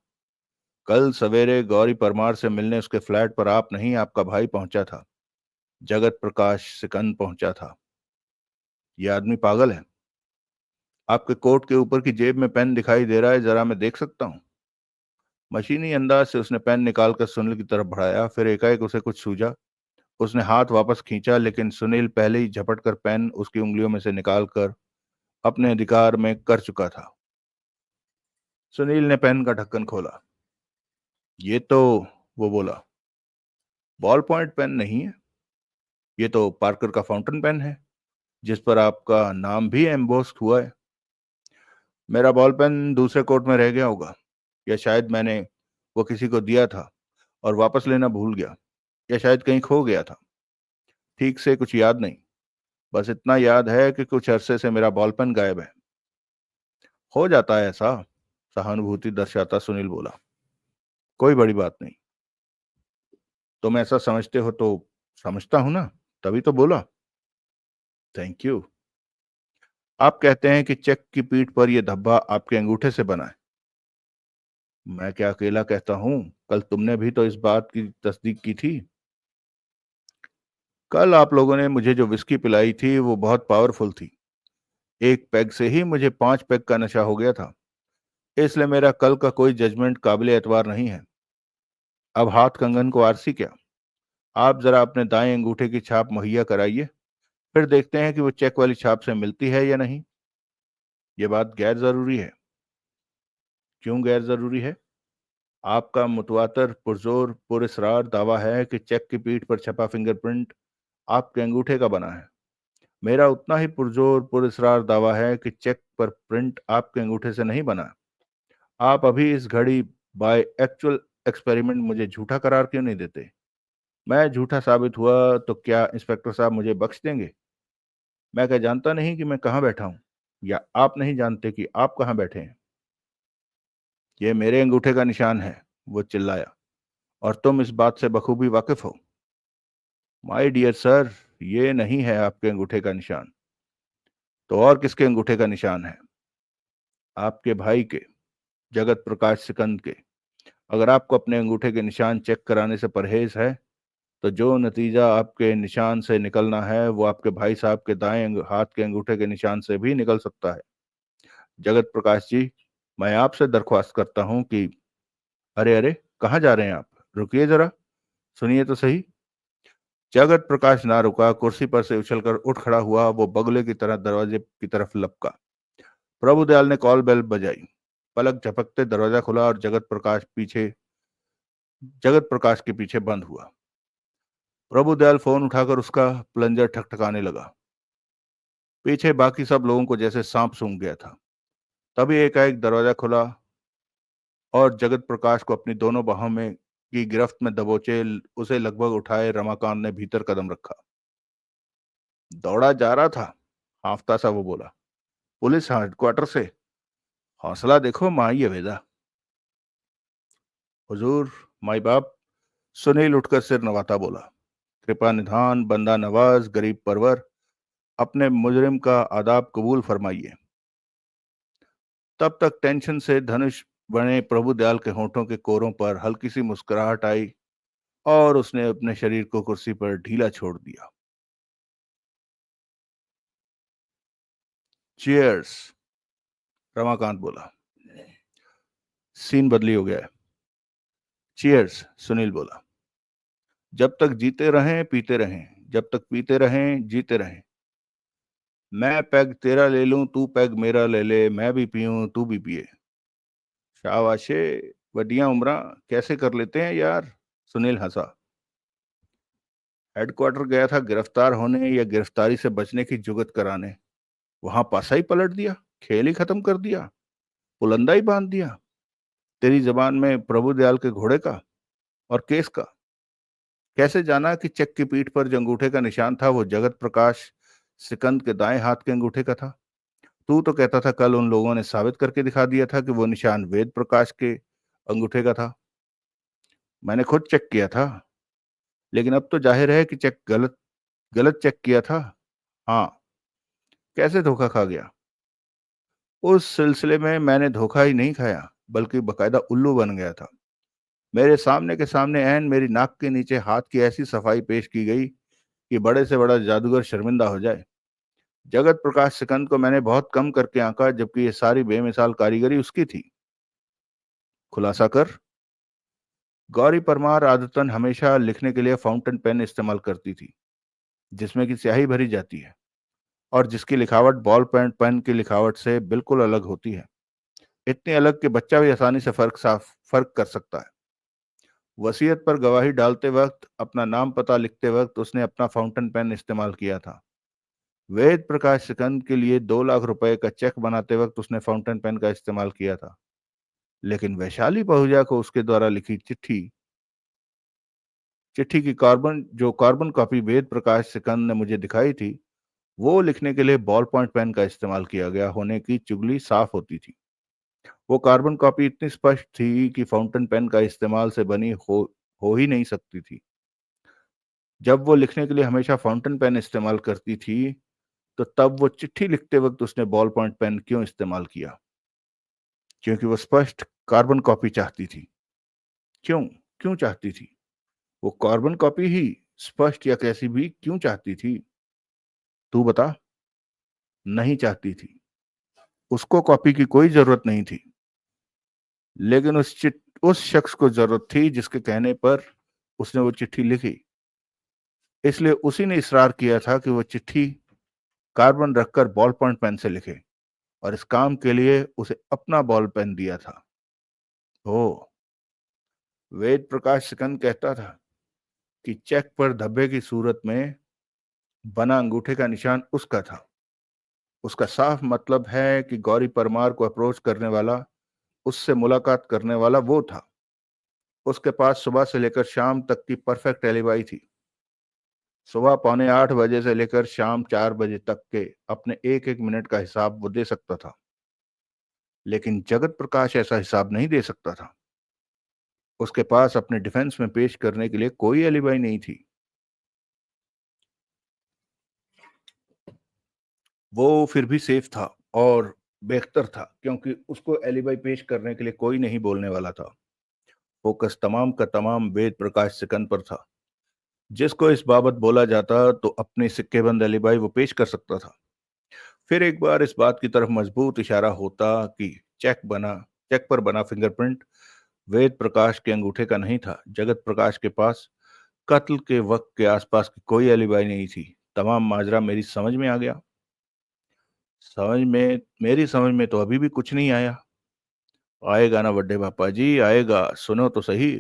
कल सवेरे गौरी परमार से मिलने उसके फ्लैट पर आप नहीं, आपका भाई पहुंचा था। जगत प्रकाश सिकंद पहुंचा था। यह आदमी पागल है। आपके कोट के ऊपर की जेब में पेन दिखाई दे रहा है, जरा मैं देख सकता हूँ? मशीनी अंदाज से उसने पेन निकालकर सुनील की तरफ बढ़ाया। फिर एकाएक उसे कुछ सूझा। उसने हाथ वापस खींचा, लेकिन सुनील पहले ही झपट कर पेन उसकी उंगलियों में से निकालकर अपने अधिकार में कर चुका था। सुनील ने पेन का ढक्कन खोला। ये तो, वो बोला, बॉल पॉइंट पेन नहीं है। ये तो पार्कर का फाउंटेन पेन है, जिस पर आपका नाम भी एम्बोस्ड हुआ है। मेरा बॉल पेन दूसरे कोट में रह गया होगा, या शायद मैंने वो किसी को दिया था और वापस लेना भूल गया, या शायद कहीं खो गया था। ठीक से कुछ याद नहीं। बस इतना याद है कि कुछ अरसे से मेरा बॉल पेन गायब है। हो जाता है ऐसा, सहानुभूति दर्शाता सुनील बोला। कोई बड़ी बात नहीं। तुम ऐसा समझते हो तो समझता हूं ना, तभी तो बोला। Thank you. आप कहते हैं कि चेक की पीठ पर यह धब्बा आपके अंगूठे से बना है। मैं क्या अकेला कहता हूं? कल तुमने भी तो इस बात की तस्दीक की थी। कल आप लोगों ने मुझे जो विस्की पिलाई थी वो बहुत पावरफुल थी। एक पैग से ही मुझे 5 पैग का नशा हो गया था। इसलिए मेरा कल का कोई जजमेंट काबिल एतबार नहीं है। अब हाथ कंगन को आरसी क्या? आप जरा अपने दाएं अंगूठे की छाप मुहैया कराइए, फिर देखते हैं कि वो चेक वाली छाप से मिलती है या नहीं। ये बात गैर जरूरी है। क्यों गैर जरूरी है? आपका मुतवातर पुरजोर पुरस्रार दावा है कि चेक की पीठ पर छपा फिंगरप्रिंट आपके अंगूठे का बना है। मेरा उतना ही पुरजोर पुरस्रार दावा है कि चेक पर प्रिंट आपके अंगूठे से नहीं बना। आप अभी इस घड़ी बाय एक्चुअल एक्सपेरिमेंट मुझे झूठा करार क्यों नहीं देते? मैं झूठा साबित हुआ तो क्या इंस्पेक्टर साहब मुझे बख्श देंगे? मैं क्या जानता नहीं कि मैं कहाँ बैठा हूँ, या आप नहीं जानते कि आप कहाँ बैठे हैं? ये मेरे अंगूठे का निशान है, वो चिल्लाया, और तुम इस बात से बखूबी वाकिफ हो। माय डियर सर, ये नहीं है आपके अंगूठे का निशान। तो और किसके अंगूठे का निशान है? आपके भाई के, जगत प्रकाश सिकंद के। अगर आपको अपने अंगूठे के निशान चेक कराने से परहेज है, तो जो नतीजा आपके निशान से निकलना है वो आपके भाई साहब के दाएं हाथ के अंगूठे के निशान से भी निकल सकता है। जगत प्रकाश जी, मैं आपसे दरख्वास्त करता हूं कि। अरे अरे, कहाँ जा रहे हैं आप? रुकिए जरा, सुनिए तो सही। जगत प्रकाश ना रुका। कुर्सी पर से उछलकर उठ खड़ा हुआ। वो बगुले की तरह दरवाजे की तरफ लपका। प्रभुदयाल ने कॉल बेल बजाई। पलक झपकते दरवाजा खुला और जगत प्रकाश के पीछे बंद हुआ। प्रभुदयाल फोन उठाकर उसका प्लंजर ठकठकाने लगा। पीछे बाकी सब लोगों को जैसे सांप सूंघ गया था। तभी एकाएक दरवाजा खुला और जगत प्रकाश को अपनी दोनों बाहों में की गिरफ्त में दबोचे उसे लगभग उठाए रमाकांत ने भीतर कदम रखा। दौड़ा जा रहा था, हाफता सा वो बोला। पुलिस हेडक्वार्टर से। हौसला देखो माँ, ये वेदा। हुजूर, माई बाप। सुनील उठकर सिर नवाता बोला। कृपा निधान, बंदा नवाज, गरीब परवर, अपने मुजरिम का आदाब कबूल फरमाइए। तब तक टेंशन से धनुष बने प्रभु दयाल के होठों के कोरों पर हल्की सी मुस्कुराहट आई और उसने अपने शरीर को कुर्सी पर ढीला छोड़ दिया। चीयर्स, रमाकांत बोला। सीन बदली हो गया है। चीयर्स, सुनील बोला। जब तक जीते रहें पीते रहें, जब तक पीते रहें जीते रहें। मैं पैग तेरा ले लूं, तू पैग मेरा ले ले, मैं भी पीऊं तू भी पिए। शाबाशे, वड्डियां उम्रा कैसे कर लेते हैं यार। सुनील हंसा। हेडक्वार्टर गया था गिरफ्तार होने या गिरफ्तारी से बचने की जुगत कराने। वहां पासा ही पलट दिया, खेल ही खत्म कर दिया, पुलंदा ही बांध दिया। तेरी जबान में प्रभु दयाल के घोड़े का और केस का। कैसे जाना कि चेक की पीठ पर जो अंगूठे का निशान था वो जगत प्रकाश सिकंद के दाएं हाथ के अंगूठे का था। तू तो कहता था कल उन लोगों ने साबित करके दिखा दिया था कि वो निशान वेद प्रकाश के अंगूठे का था। मैंने खुद चेक किया था, लेकिन अब तो जाहिर है कि चेक गलत गलत चेक किया था। हाँ। कैसे धोखा खा गया? उस सिलसिले में मैंने धोखा ही नहीं खाया, बल्कि बकायदा उल्लू बन गया था। मेरे सामने के सामने ऐन मेरी नाक के नीचे हाथ की ऐसी सफाई पेश की गई कि बड़े से बड़ा जादूगर शर्मिंदा हो जाए। जगत प्रकाश सिकंद को मैंने बहुत कम करके आंका, जबकि ये सारी बेमिसाल कारीगरी उसकी थी। खुलासा कर। गौरी परमार आदतन हमेशा लिखने के लिए फाउंटेन पेन इस्तेमाल करती थी, जिसमें कि स्याही भरी जाती है और जिसकी लिखावट बॉल पेन पेन की लिखावट से बिल्कुल अलग होती है। इतनी अलग कि बच्चा भी आसानी से फर्क कर सकता है। वसीयत पर गवाही डालते वक्त, अपना नाम पता लिखते वक्त उसने अपना फाउंटेन पेन इस्तेमाल किया था। वेद प्रकाश सिकंद के लिए 2 लाख रुपए का चेक बनाते वक्त उसने फाउंटेन पेन का इस्तेमाल किया था। लेकिन वैशाली पहुजा को उसके द्वारा लिखी चिट्ठी चिट्ठी की कार्बन कॉपी वेद प्रकाश सिकंद ने मुझे दिखाई थी, वो लिखने के लिए बॉल पॉइंट पेन का इस्तेमाल किया गया होने की चुगली साफ होती थी। वो कार्बन कॉपी इतनी स्पष्ट थी कि फाउंटेन पेन का इस्तेमाल से बनी हो ही नहीं सकती थी। जब वो लिखने के लिए हमेशा फाउंटेन पेन इस्तेमाल करती थी, तो तब वो चिट्ठी लिखते वक्त उसने बॉल पॉइंट पेन क्यों इस्तेमाल किया? क्योंकि वो स्पष्ट कार्बन कॉपी चाहती थी। क्यों? क्यों चाहती थी? वो कार्बन कॉपी ही स्पष्ट या कैसी भी क्यों चाहती थी? तू बता। नहीं चाहती थी। उसको कॉपी की कोई जरूरत नहीं थी, लेकिन उस शख्स को जरूरत थी जिसके कहने पर उसने वो चिट्ठी लिखी। इसलिए उसी ने इसरार किया था कि वो चिट्ठी कार्बन रखकर बॉल पॉइंट पेन से लिखे, और इस काम के लिए उसे अपना बॉल पेन दिया था। ओ। वेद प्रकाश सिकंद कहता था कि चेक पर धब्बे की सूरत में बना अंगूठे का निशान उसका था। उसका साफ मतलब है कि गौरी परमार को अप्रोच करने वाला, उससे मुलाकात करने वाला वो था। उसके पास सुबह से लेकर शाम तक की परफेक्ट एलिबाई थी। सुबह 7:45 से लेकर शाम 4 बजे तक के अपने एक एक मिनट का हिसाब वो दे सकता था, लेकिन जगत प्रकाश ऐसा हिसाब नहीं दे सकता था। उसके पास अपने डिफेंस में पेश करने के लिए कोई एलिबाई नहीं थी। वो फिर भी सेफ था और बेहतर था, क्योंकि उसको एलिबाई पेश करने के लिए कोई नहीं बोलने वाला था। फोकस तमाम का तमाम वेद प्रकाश सिकंद पर था। जिसको इस बाबत बोला जाता तो अपने सिक्केबंद एलिबाई वो पेश कर सकता था। फिर एक बार इस बात की तरफ मजबूत इशारा होता कि चेक पर बना फिंगरप्रिंट वेद प्रकाश के अंगूठे का नहीं था। जगत प्रकाश के पास कत्ल के वक्त के आसपास की कोई एलिबाई नहीं थी। तमाम माजरा मेरी समझ में आ गया। मेरी समझ में तो अभी भी कुछ नहीं आया। आएगा ना बड्डे पापा जी, आएगा, सुनो तो सही।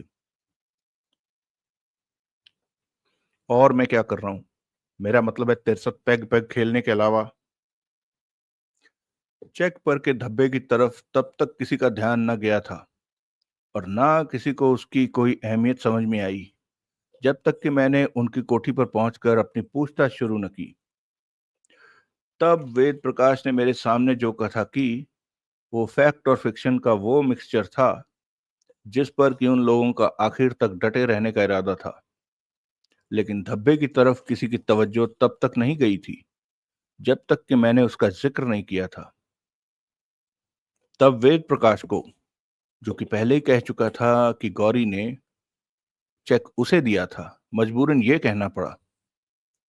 और मैं क्या कर रहा हूं? मेरा मतलब है तेरे साथ पैग पैग खेलने के अलावा। चेक पर के धब्बे की तरफ तब तक किसी का ध्यान न गया था, और ना किसी को उसकी कोई अहमियत समझ में आई, जब तक कि मैंने उनकी कोठी पर पहुंचकर अपनी पूछताछ शुरू न की। तब वेद प्रकाश ने मेरे सामने जो कथा की, वो फैक्ट और फिक्शन का वो मिक्सचर था जिस पर कि उन लोगों का आखिर तक डटे रहने का इरादा था। लेकिन धब्बे की तरफ किसी की तवज्जो तब तक नहीं गई थी जब तक कि मैंने उसका जिक्र नहीं किया था। तब वेद प्रकाश को, जो कि पहले ही कह चुका था कि गौरी ने चेक उसे दिया था, मजबूरन यह कहना पड़ा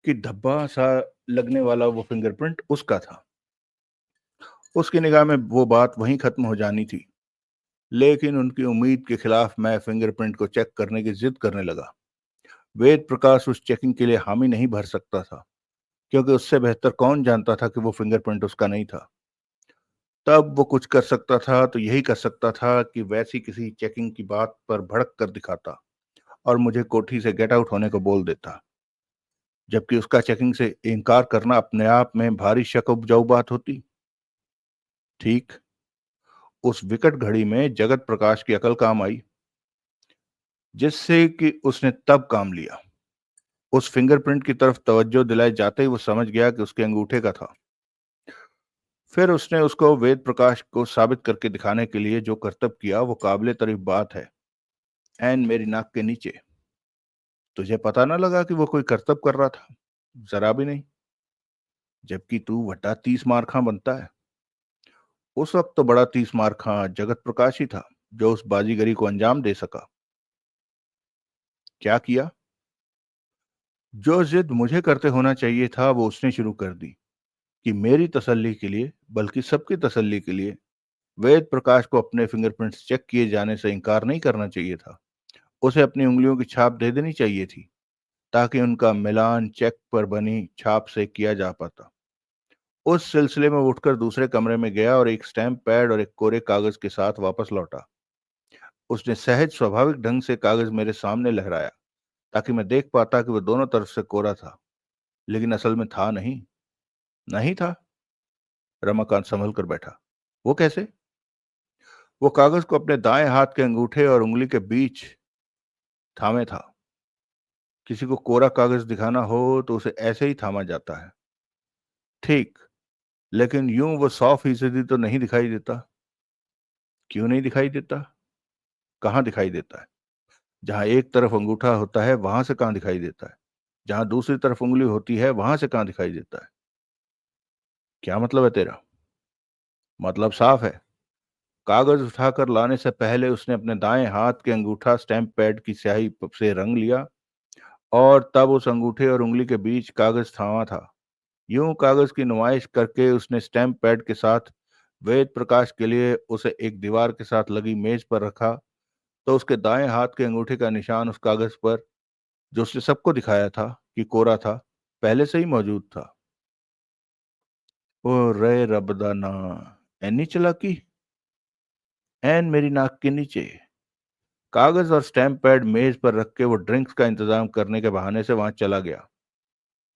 कि धब्बा सा लगने वाला वो फिंगरप्रिंट उसका था। उसकी निगाह में वो बात वहीं खत्म हो जानी थी, लेकिन उनकी उम्मीद के खिलाफ मैं फिंगरप्रिंट को चेक करने की जिद करने लगा। वेद प्रकाश उस चेकिंग के लिए हामी नहीं भर सकता था, क्योंकि उससे बेहतर कौन जानता था कि वो फिंगरप्रिंट उसका नहीं था। तब वो कुछ कर सकता था तो यही कर सकता था कि वैसी किसी चेकिंग की बात पर भड़क कर दिखाता और मुझे कोठी से गेट आउट होने को बोल देता, जबकि उसका चेकिंग से इनकार करना अपने आप में भारी शक उपजाऊ बात होती। ठीक उस विकट घड़ी में जगत प्रकाश की अकल काम आई, जिससे कि उसने तब काम लिया। उस फिंगरप्रिंट की तरफ तवज्जो दिलाए जाते ही वो समझ गया कि उसके अंगूठे का था। फिर उसने उसको वेद प्रकाश को साबित करके दिखाने के लिए जो करतब किया वो काबिले तारीफ बात है। एन मेरी नाक के नीचे। तुझे पता ना लगा कि वो कोई करतब कर रहा था? जरा भी नहीं। जबकि तू वटा 30 मार खां बनता है। उस वक्त तो बड़ा 30 मार खां जगत प्रकाश ही था, जो उस बाजीगरी को अंजाम दे सका। क्या किया? जो जिद मुझे करते होना चाहिए था वो उसने शुरू कर दी कि मेरी तसल्ली के लिए, बल्कि सबकी तसल्ली के लिए, वेद प्रकाश को अपने फिंगरप्रिंट्स चेक किए जाने से इंकार नहीं करना चाहिए था। उसे अपनी उंगलियों की छाप दे देनी चाहिए थी, ताकि उनका मिलान चेक पर बनी छाप से किया जा पाता। उस सिलसिले में वो उठकर दूसरे कमरे में गया और एक स्टैम्प पैड और एक कोरे कागज के साथ वापस लौटा। उसने सहज स्वाभाविक ढंग से कागज मेरे सामने लहराया, ताकि मैं देख पाता कि वो दोनों तरफ से कोरा था, लेकिन असल में था नहीं। नहीं था। रमाकांत संभल कर बैठा। वो कैसे? वो कागज को अपने दाएं हाथ के अंगूठे और उंगली के बीच थामे था। किसी को कोरा कागज दिखाना हो तो उसे ऐसे ही थामा जाता है। ठीक, लेकिन यूं वो 100% तो नहीं दिखाई देता। क्यों नहीं दिखाई देता? कहाँ दिखाई देता है? जहां एक तरफ अंगूठा होता है वहां से कहां दिखाई देता है? जहां दूसरी तरफ उंगली होती है वहां से कहां दिखाई देता है? क्या मतलब है तेरा? मतलब साफ है। कागज उठाकर लाने से पहले उसने अपने दाएं हाथ के अंगूठा स्टैंप पैड की स्याही से रंग लिया और तब उस अंगूठे और उंगली के बीच कागज थामा था। यूं कागज की नुमाइश करके उसने स्टैंप पैड के साथ वेद प्रकाश के लिए उसे एक दीवार के साथ लगी मेज पर रखा, तो उसके दाएं हाथ के अंगूठे का निशान उस कागज पर, जो उसने सबको दिखाया था कि कोरा था, पहले से ही मौजूद था। ओ रे रबदा ना, एनी चालाकी। एन मेरी नाक के नीचे। कागज और स्टैंप पैड मेज पर रख के वो ड्रिंक्स का इंतजाम करने के बहाने से वहां चला गया।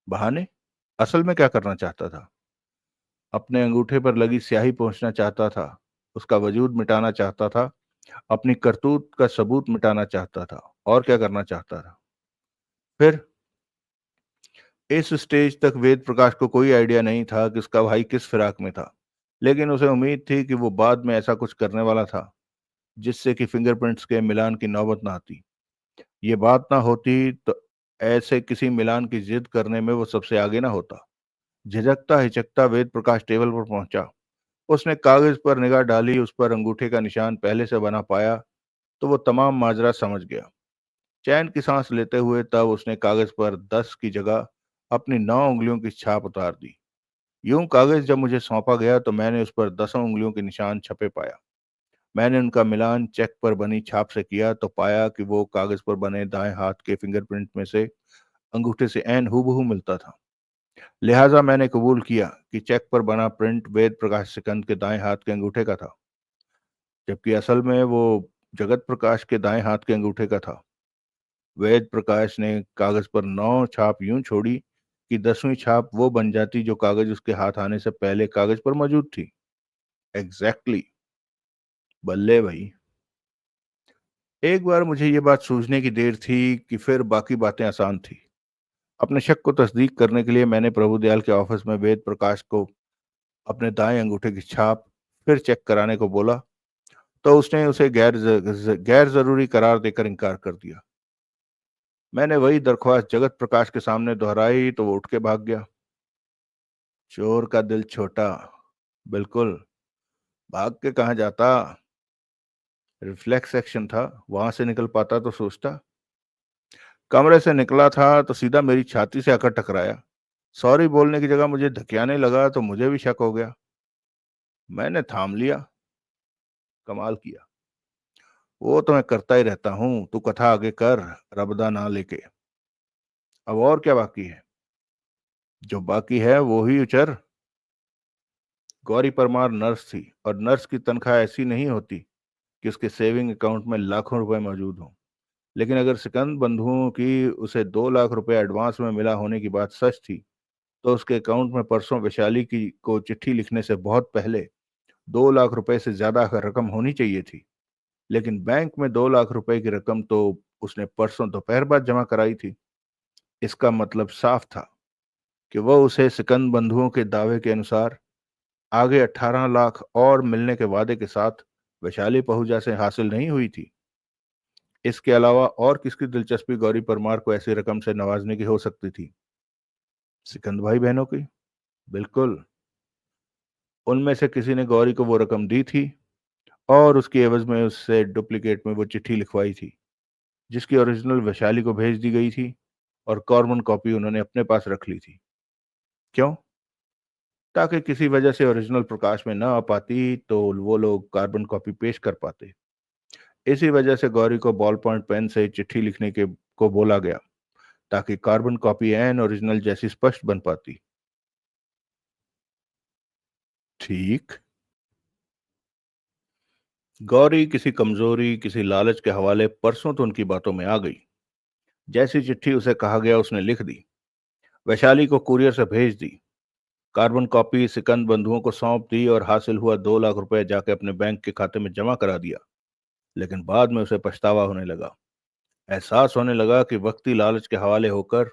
बहाने? असल में क्या करना चाहता था? अपने अंगूठे पर लगी स्याही पोंछना चाहता था, उसका वजूद मिटाना चाहता था, अपनी करतूत का सबूत मिटाना चाहता था। और क्या करना चाहता था? फिर इस स्टेज तक वेद प्रकाश को कोई आइडिया नहीं था कि उसका भाई किस फिराक में था, लेकिन उसे उम्मीद थी कि वो बाद में ऐसा कुछ करने वाला था जिससे कि फिंगरप्रिंट्स के मिलान की नौबत ना आती। ये बात ना होती तो ऐसे किसी मिलान की जिद करने में वो सबसे आगे ना होता। झिझकता हिचकता वेद प्रकाश टेबल पर पहुंचा। उसने कागज पर निगाह डाली, उस पर अंगूठे का निशान पहले से बना पाया तो वो तमाम माजरा समझ गया। चैन की सांस लेते हुए तब उसने कागज पर 10 की जगह अपनी 9 उंगलियों की छाप उतार दी। यूं कागज जब मुझे सौंपा गया तो मैंने उस पर 10 उंगलियों के निशान छपे पाया। मैंने उनका मिलान चेक पर बनी छाप से किया तो पाया कि वो कागज पर बने दाएं हाथ के फिंगरप्रिंट में से अंगूठे से ऐन हूबहू मिलता था। लिहाजा मैंने कबूल किया कि चेक पर बना प्रिंट वेद प्रकाश सिकंद के दाएं हाथ के अंगूठे का था, जबकि असल में वो जगत प्रकाश के दाएं हाथ के अंगूठे का था। वेद प्रकाश ने कागज पर 9 छाप यूं छोड़ी कि 10वीं छाप वो बन जाती जो कागज उसके हाथ आने से पहले कागज पर मौजूद थी। Exactly exactly। बल्ले भाई। एक बार मुझे ये बात सूझने की देर थी कि फिर बाकी बातें आसान थी। अपने शक को तस्दीक करने के लिए मैंने प्रभुदयाल के ऑफिस में वेद प्रकाश को अपने दाएं अंगूठे की छाप फिर चेक कराने को बोला, तो उसने उसे गैर जरूरी करार देकर इनकार कर दिया। मैंने वही दरख्वास्त जगत प्रकाश के सामने दोहराई तो वो उठ के भाग गया। चोर का दिल छोटा। बिल्कुल। भाग के कहाँ जाता। रिफ्लेक्स एक्शन था। वहां से निकल पाता तो सोचता। कमरे से निकला था तो सीधा मेरी छाती से आकर टकराया। सॉरी बोलने की जगह मुझे धकियाने लगा तो मुझे भी शक हो गया। मैंने थाम लिया। कमाल किया। वो तो मैं करता ही रहता हूं, तू कथा आगे कर। रबदा ना लेके। अब और क्या बाकी है। जो बाकी है वो ही उचर। गौरी परमार नर्स थी और नर्स की तनख्वाह ऐसी नहीं होती कि उसके सेविंग अकाउंट में लाखों रुपए मौजूद हों। लेकिन अगर सिकंद बंधुओं की उसे 2 लाख रुपए एडवांस में मिला होने की बात सच थी तो उसके अकाउंट में परसों वैशाली की को चिट्ठी लिखने से बहुत पहले 2 लाख रुपए से ज्यादा का रकम होनी चाहिए थी। लेकिन बैंक में 2 लाख रुपए की रकम तो उसने परसों दोपहर बाद जमा कराई थी। इसका मतलब साफ था कि वह उसे सिकंद बंधुओं के दावे के अनुसार आगे 18 लाख और मिलने के वादे के साथ वैशाली पहुंचा से हासिल नहीं हुई थी। इसके अलावा और किसकी दिलचस्पी गौरी परमार को ऐसी रकम से नवाजने की हो सकती थी। सिकंद भाई बहनों की। बिल्कुल। उनमें से किसी ने गौरी को वो रकम दी थी और उसकी एवज में उससे डुप्लीकेट में वो चिट्ठी लिखवाई थी जिसकी ओरिजिनल वैशाली को भेज दी गई थी और कॉर्बन कॉपी उन्होंने अपने पास रख ली थी। क्यों। ताकि किसी वजह से ओरिजिनल प्रकाश में न आ पाती तो वो लोग कार्बन कॉपी पेश कर पाते। इसी वजह से गौरी को बॉल पॉइंट पेन से चिट्ठी लिखने के को बोला गया ताकि कार्बन कॉपी एन ओरिजिनल जैसी स्पष्ट बन पाती। ठीक। गौरी किसी कमजोरी किसी लालच के हवाले परसों तो उनकी बातों में आ गई। जैसी चिट्ठी उसे कहा गया उसने लिख दी। वैशाली को कुरियर से भेज दी। कार्बन कॉपी सिकंद बंधुओं को सौंप दी और हासिल हुआ 2 लाख रुपए जाके अपने बैंक के खाते में जमा करा दिया। लेकिन बाद में उसे पछतावा होने लगा। एहसास होने लगा कि वक्ती लालच के हवाले होकर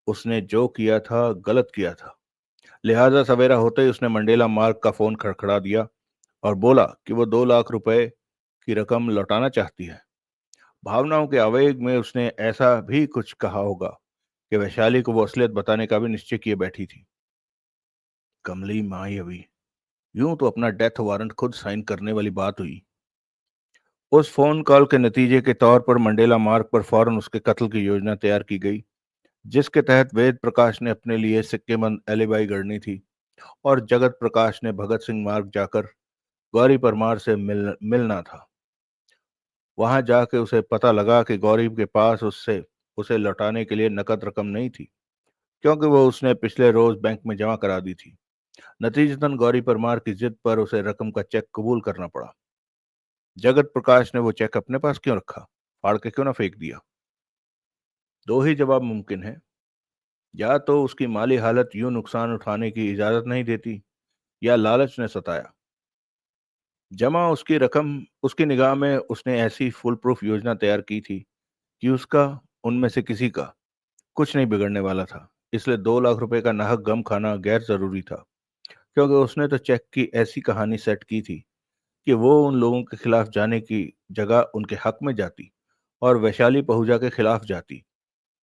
उसने जो किया था गलत किया था। लिहाजा सवेरा होते ही उसने मंडेला मार्ग का फोन खड़खड़ा दिया और बोला कि वो 2 लाख रुपए की रकम लौटाना चाहती है। भावनाओं के आवेग में उसने ऐसा भी कुछ कहा होगा कि वैशाली को वो असलियत बताने का भी निश्चय किए बैठी थी। कमली माई अभी। यूं तो अपना डेथ वारंट खुद साइन करने वाली बात हुई। उस फोन कॉल के नतीजे के तौर पर मंडेला मार्ग पर फौरन उसके कत्ल की योजना तैयार की गई जिसके तहत वेद प्रकाश ने अपने लिए सिक्केमंद एलिबाई गढ़नी थी और जगत प्रकाश ने भगत सिंह मार्ग जाकर गौरी परमार से मिलना था। वहां जाके उसे पता लगा कि गौरी के पास उससे उसे लौटाने के लिए नकद रकम नहीं थी क्योंकि वो उसने पिछले रोज बैंक में जमा करा दी थी। नतीजतन गौरी परमार की जिद पर उसे रकम का चेक कबूल करना पड़ा। जगत प्रकाश ने वो चेक अपने पास क्यों रखा, फाड़ के क्यों ना फेंक दिया। दो ही जवाब मुमकिन है। या तो उसकी माली हालत यूं नुकसान उठाने की इजाजत नहीं देती या लालच ने सताया। जमा उसकी रकम उसकी निगाह में उसने ऐसी फुल प्रूफ योजना तैयार की थी कि उसका उनमें से किसी का कुछ नहीं बिगड़ने वाला था। इसलिए 2 लाख रुपए का नाहक गम खाना गैर जरूरी था क्योंकि उसने तो चेक की ऐसी कहानी सेट की थी कि वो उन लोगों के खिलाफ जाने की जगह उनके हक में जाती और वैशाली पहुंचा के खिलाफ जाती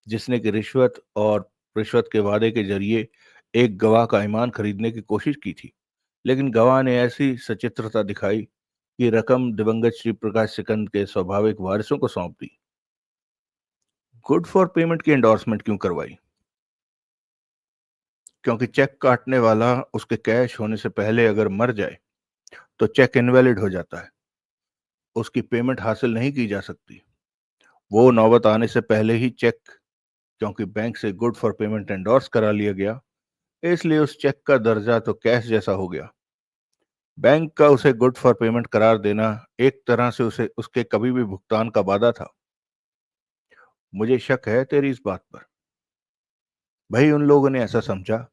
जिसने कि रिश्वत के वादे के जरिए एक गवाह का ईमान खरीदने की कोशिश की थी। लेकिन गवाह ने ऐसी सचित्रता दिखाई कि रकम दिवंगत श्री प्रकाश सिकंद के स्वाभाविक वारिसों को सौंप दी। गुड फॉर पेमेंट की एंडोर्समेंट क्यों करवाई। क्योंकि चेक काटने वाला उसके कैश होने से पहले अगर मर जाए तो चेक इनवैलिड हो जाता है। उसकी पेमेंट हासिल नहीं की जा सकती। वो नौबत आने से पहले ही चेक, क्योंकि बैंक से गुड फॉर पेमेंट एंडोर्स करा लिया गया, इसलिए उस चेक का दर्जा तो कैश जैसा हो गया। बैंक का उसे गुड फॉर पेमेंट करार देना एक तरह से उसे उसके कभी भी भुगतान का वादा था। मुझे शक है तेरी इस बात पर। भाई उन लोगों ने ऐसा समझा।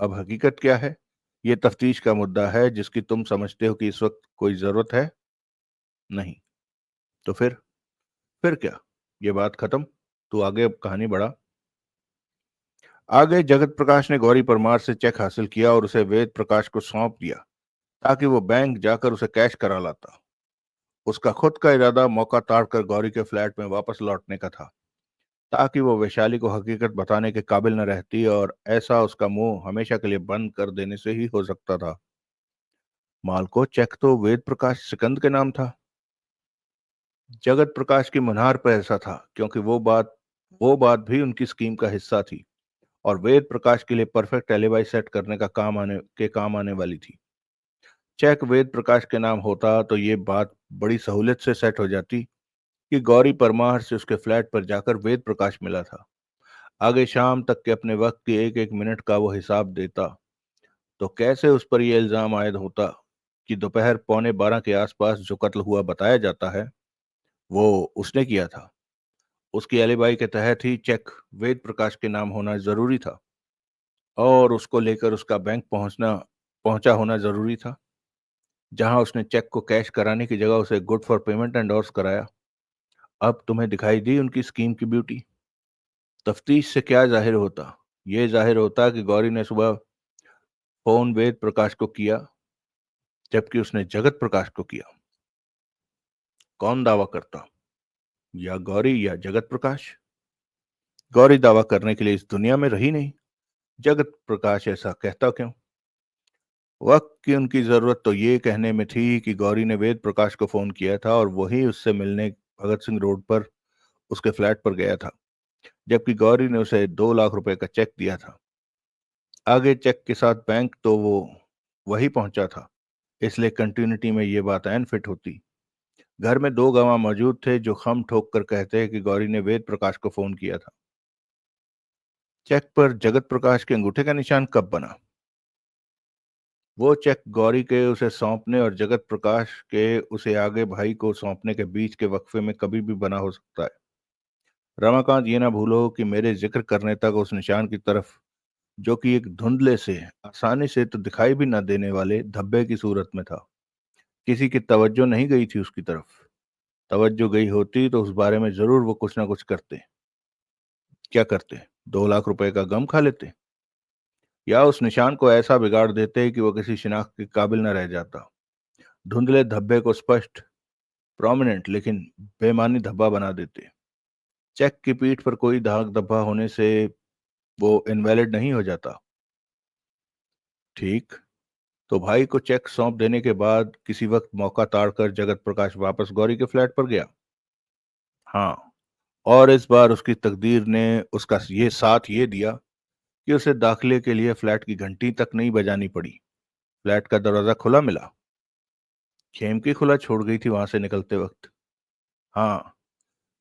अब हकीकत क्या है ये तफ्तीश का मुद्दा है जिसकी तुम समझते हो कि इस वक्त कोई जरूरत है नहीं। तो फिर क्या। ये बात खत्म। तू आगे अब कहानी बढ़ा। आगे जगत प्रकाश ने गौरी परमार से चेक हासिल किया और उसे वेद प्रकाश को सौंप दिया ताकि वो बैंक जाकर उसे कैश करा लाता। उसका खुद का इरादा मौका ताड़ कर गौरी के फ्लैट में वापस लौटने का था, ताकि वो वैशाली को हकीकत बताने के काबिल न रहती, और ऐसा उसका मुंह हमेशा के लिए बंद कर देने से ही हो सकता था। मालको, चेक तो वेद प्रकाश सिकंद के नाम था। जगत प्रकाश की मुनहार पर ऐसा था क्योंकि वो बात भी उनकी स्कीम का हिस्सा थी, और वेद प्रकाश के लिए परफेक्ट एलिबाई सेट करने का काम आने वाली थी। चेक वेद प्रकाश के नाम होता तो ये बात बड़ी सहूलियत से सेट हो जाती कि गौरी परमार से उसके फ्लैट पर जाकर वेद प्रकाश मिला था। आगे शाम तक के अपने वक्त की एक एक मिनट का वो हिसाब देता, तो कैसे उस पर यह इल्जाम आयद होता कि दोपहर 11:15 के आसपास जो कत्ल हुआ बताया जाता है, वो उसने किया था। उसकी एलिबाई के तहत ही चेक वेद प्रकाश के नाम होना जरूरी था, और उसको लेकर उसका बैंक पहुंचा होना जरूरी था, जहां उसने चेक को कैश कराने की जगह उसे गुड फॉर पेमेंट एंडोर्स कराया। अब तुम्हें दिखाई दी उनकी स्कीम की ब्यूटी। तफ्तीश से क्या जाहिर होता? ये जाहिर होता कि गौरी ने सुबह फोन वेद प्रकाश को किया, जबकि उसने जगत प्रकाश को किया। कौन दावा करता, या गौरी या जगत प्रकाश? गौरी दावा करने के लिए इस दुनिया में रही नहीं, जगत प्रकाश ऐसा कहता क्यों? वक्त की उनकी जरूरत तो ये कहने में थी कि गौरी ने वेद प्रकाश को फोन किया था, और वही उससे मिलने भगत सिंह रोड पर उसके फ्लैट पर गया था, जबकि गौरी ने उसे 2 लाख रुपए का चेक दिया था। आगे चेक के साथ बैंक तो वो वही पहुंचा था, इसलिए कंटिन्यूटी में ये बात ऐन फिट होती। घर में दो गवाह मौजूद थे जो खम ठोक कर कहते कि गौरी ने वेद प्रकाश को फोन किया था। चेक पर जगत प्रकाश के अंगूठे का निशान कब बना? वो चेक गौरी के उसे सौंपने और जगत प्रकाश के उसे आगे भाई को सौंपने के बीच के वक्फे में कभी भी बना हो सकता है। रमाकांत, ये ना भूलो कि मेरे जिक्र करने तक उस निशान की तरफ, जो कि एक धुंधले से, आसानी से तो दिखाई भी न देने वाले धब्बे की सूरत में था, किसी की तवज्जो नहीं गई थी उसकी तरफ। तवज्जो गई होती तो उस बारे में जरूर वो कुछ ना कुछ करते। क्या करते? 2 लाख रुपए का गम खा लेते, या उस निशान को ऐसा बिगाड़ देते कि वो किसी शिनाख्त के काबिल न रह जाता। धुंधले धब्बे को स्पष्ट, प्रोमिनेंट लेकिन बेमानी धब्बा बना देते। चेक की पीठ पर कोई दाग धब्बा होने से वो इनवैलिड नहीं हो जाता। ठीक। तो भाई को चेक सौंप देने के बाद किसी वक्त मौका ताड़कर जगत प्रकाश वापस गौरी के फ्लैट पर गया। हाँ, और इस बार उसकी तकदीर ने उसका ये साथ ये दिया कि उसे दाखिले के लिए फ्लैट की घंटी तक नहीं बजानी पड़ी। फ्लैट का दरवाजा खुला मिला। खेमकी खुला छोड़ गई थी वहां से निकलते वक्त। हाँ,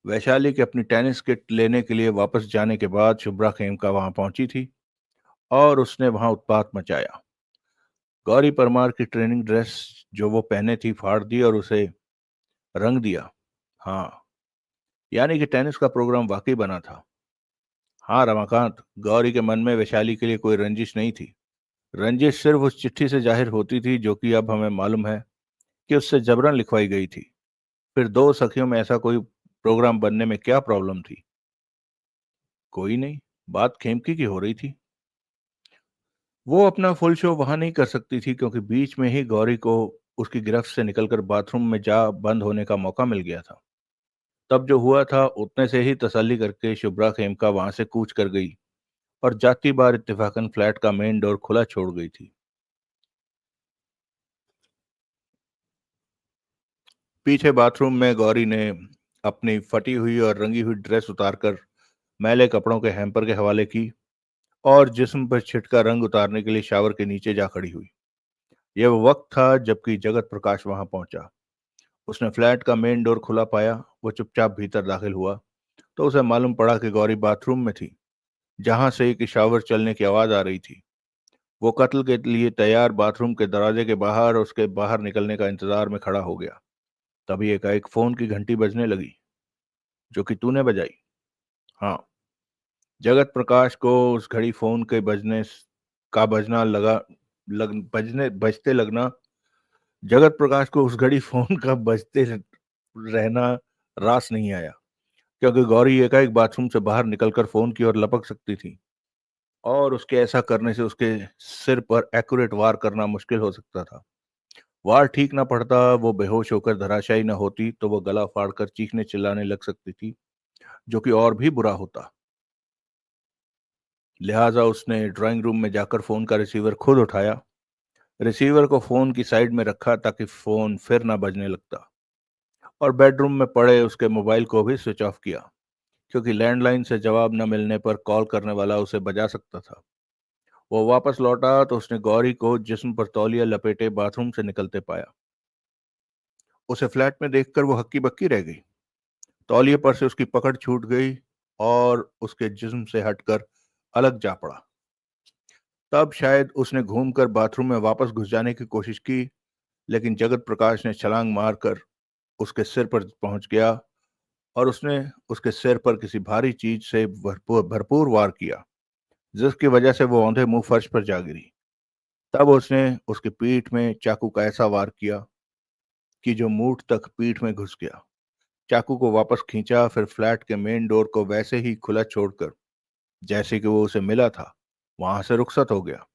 वैशाली के अपनी टेनिस किट लेने के लिए वापस जाने के बाद शुभ्रा खेमका वहां पहुंची थी, और उसने वहां उत्पात मचाया। गौरी परमार की ट्रेनिंग ड्रेस जो वो पहने थी फाड़ दी और उसे रंग दिया। हाँ, यानी कि टेनिस का प्रोग्राम वाकई बना था। हाँ रमाकांत, गौरी के मन में वैशाली के लिए कोई रंजिश नहीं थी। रंजिश सिर्फ उस चिट्ठी से जाहिर होती थी जो कि अब हमें मालूम है कि उससे जबरन लिखवाई गई थी। फिर दो सखियों में ऐसा कोई प्रोग्राम बनने में क्या प्रॉब्लम थी? कोई नहीं। बात खेमकी की हो रही थी। वो अपना फुल शो वहां नहीं कर सकती थी क्योंकि बीच में ही गौरी को उसकी गिरफ्त से निकलकर बाथरूम में जा बंद होने का मौका मिल गया था। तब जो हुआ था उतने से ही तसल्ली करके शुभ्रा खेमका वहां से कूच कर गई, और जाती बार इत्तेफाकन फ्लैट का मेन डोर खुला छोड़ गई थी। पीछे बाथरूम में गौरी ने अपनी फटी हुई और रंगी हुई ड्रेस उतारकर मैले कपड़ों के हैम्पर के हवाले की, और जिस्म पर छिटका रंग उतारने के लिए शावर के नीचे जा खड़ी हुई। यह वो वक्त था जबकि जगत प्रकाश वहां पहुंचा। उसने फ्लैट का मेन डोर खुला पाया। वो चुपचाप भीतर दाखिल हुआ तो उसे मालूम पड़ा कि गौरी बाथरूम में थी, जहां से एक शावर चलने की आवाज आ रही थी। वो कत्ल के लिए तैयार बाथरूम के दरवाजे के बाहर उसके बाहर निकलने का इंतजार में खड़ा हो गया। तभी एकाएक फोन की घंटी बजने लगी। जो कि तूने बजाई। हाँ। जगत प्रकाश को उस घड़ी फोन के का बजना लगा, बजने बजते लगना। जगत प्रकाश को उस घड़ी फोन का बजते रहना रास नहीं आया, क्योंकि गौरी एकाएक बाथरूम से बाहर निकलकर फोन की ओर लपक सकती थी, और उसके ऐसा करने से उसके सिर पर एक्यूरेट वार करना मुश्किल हो सकता था। वार ठीक ना पड़ता, वो बेहोश होकर धराशायी न होती, तो वो गला फाड़कर चीखने चिल्लाने लग सकती थी, जो कि और भी बुरा होता। लिहाजा उसने ड्राइंग रूम में जाकर फोन का रिसीवर खुद उठाया, रिसीवर को फोन की साइड में रखा ताकि फोन फिर ना बजने लगता, और बेडरूम में पड़े उसके मोबाइल को भी स्विच ऑफ किया, क्योंकि लैंडलाइन से जवाब न मिलने पर कॉल करने वाला उसे बजा सकता था। वो वापस लौटा तो उसने गौरी को जिस्म पर तौलिया लपेटे बाथरूम से निकलते पाया। उसे फ्लैट में देखकर वो हक्की बक्की रह गई। तौलिए पर से उसकी पकड़ छूट गई और उसके जिस्म से हटकर अलग जा पड़ा। तब शायद उसने घूमकर बाथरूम में वापस घुस जाने की कोशिश की, लेकिन जगत प्रकाश ने छलांग मारकर उसके सिर पर पहुंच गया और उसने उसके सिर पर किसी भारी चीज से भरपूर भरपूर वार किया, जिसकी वजह से वो औंधे मुंह फर्श पर जा गिरी। तब उसने उसकी पीठ में चाकू का ऐसा वार किया कि जो मूठ तक पीठ में घुस गया। चाकू को वापस खींचा, फिर फ्लैट के मेन डोर को वैसे ही खुला छोड़कर, जैसे कि वो उसे मिला था, वहां से रुखसत हो गया।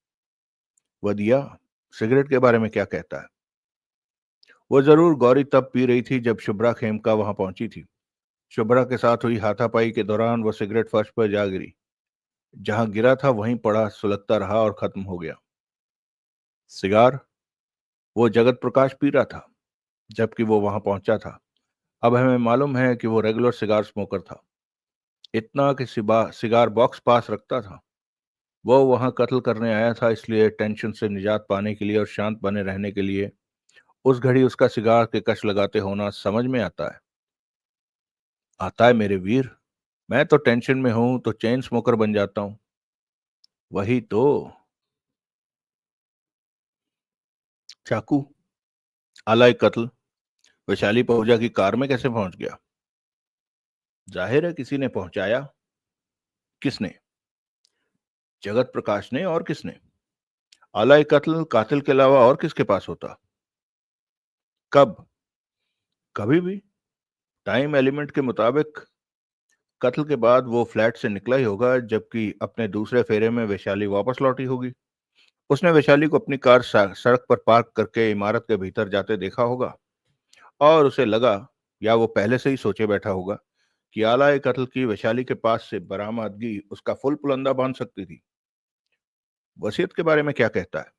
वदिया सिगरेट के बारे में क्या कहता है? वो जरूर गौरी तब पी रही थी जब शुभ्रा खेमका वहां पहुंची थी। शुभ्रा के साथ हुई हाथापाई के दौरान वो सिगरेट फर्श पर जा गिरी। जहां गिरा था वहीं पड़ा सुलगता रहा और खत्म हो गया। सिगार? वो जगत प्रकाश पी रहा था जबकि वो वहां पहुंचा था। अब हमें मालूम है कि वो रेगुलर सिगार स्मोकर था, इतना कि सिगार बॉक्स पास रखता था। वो वहां कत्ल करने आया था, इसलिए टेंशन से निजात पाने के लिए और शांत बने रहने के लिए उस घड़ी उसका सिगार के कश लगाते होना समझ में आता है। आता है मेरे वीर। मैं तो टेंशन में हूं तो चेन स्मोकर बन जाता हूं। वही तो। चाकू? आला कत्ल वैशाली पहुंचा की कार में कैसे पहुंच गया? जाहिर है किसी ने पहुंचाया। किसने? जगत प्रकाश ने। और किसने? आला कत्ल कातिल के अलावा और किसके पास होता? कब? कभी भी। टाइम एलिमेंट के मुताबिक कत्ल के बाद वो फ्लैट से निकला ही होगा, जबकि अपने दूसरे फेरे में वैशाली वापस लौटी होगी। उसने वैशाली को अपनी कार सड़क पर पार्क करके इमारत के भीतर जाते देखा होगा, और उसे लगा, या वो पहले से ही सोचे बैठा होगा, कि आला कत्ल की वैशाली के पास से बरामदगी उसका फुल पुलंदा बांध सकती थी। वसीयत के बारे में क्या कहता है?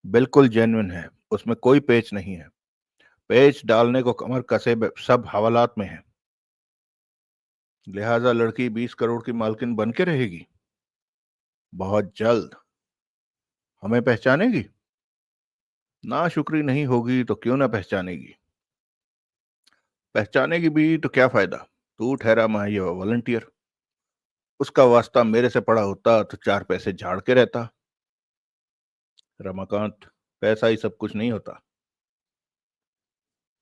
बिल्कुल जेन्युइन है, उसमें कोई पेच नहीं है। पेच डालने को कमर कसे सब हवालात में है। लिहाजा लड़की 20 करोड़ की मालकिन बन के रहेगी। बहुत जल्द। हमें पहचानेगी? ना शुक्री नहीं होगी तो क्यों ना पहचानेगी। पहचानेगी भी तो क्या फायदा? तू ठहरा मैं वॉलंटियर। उसका वास्ता मेरे से पड़ा होता तो 4 पैसे झाड़ के रहता। रमाकांत, पैसा ही सब कुछ नहीं होता।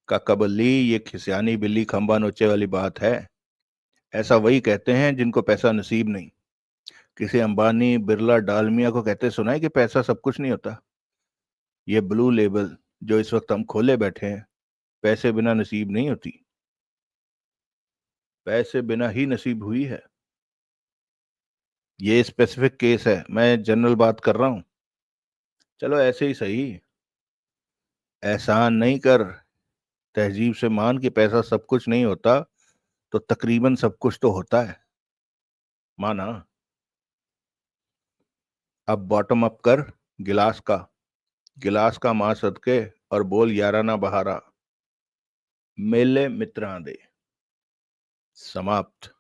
काका बल्ली, ये खिसियानी बिल्ली खंबा नोचे वाली बात है। ऐसा वही कहते हैं जिनको पैसा नसीब नहीं। किसी अंबानी बिरला डालमिया को कहते सुना है कि पैसा सब कुछ नहीं होता? ये ब्लू लेबल जो इस वक्त हम खोले बैठे हैं, पैसे बिना नसीब नहीं होती। पैसे बिना ही नसीब हुई है। ये स्पेसिफिक केस है, मैं जनरल बात कर रहा हूं। चलो ऐसे ही सही। एहसान नहीं कर, तहजीब से मान कि पैसा सब कुछ नहीं होता, तो तकरीबन सब कुछ तो होता है। माना? अब बॉटम अप कर। गिलास का। गिलास का मां सदके, और बोल याराना बहारा। मेले मित्रां दे। समाप्त।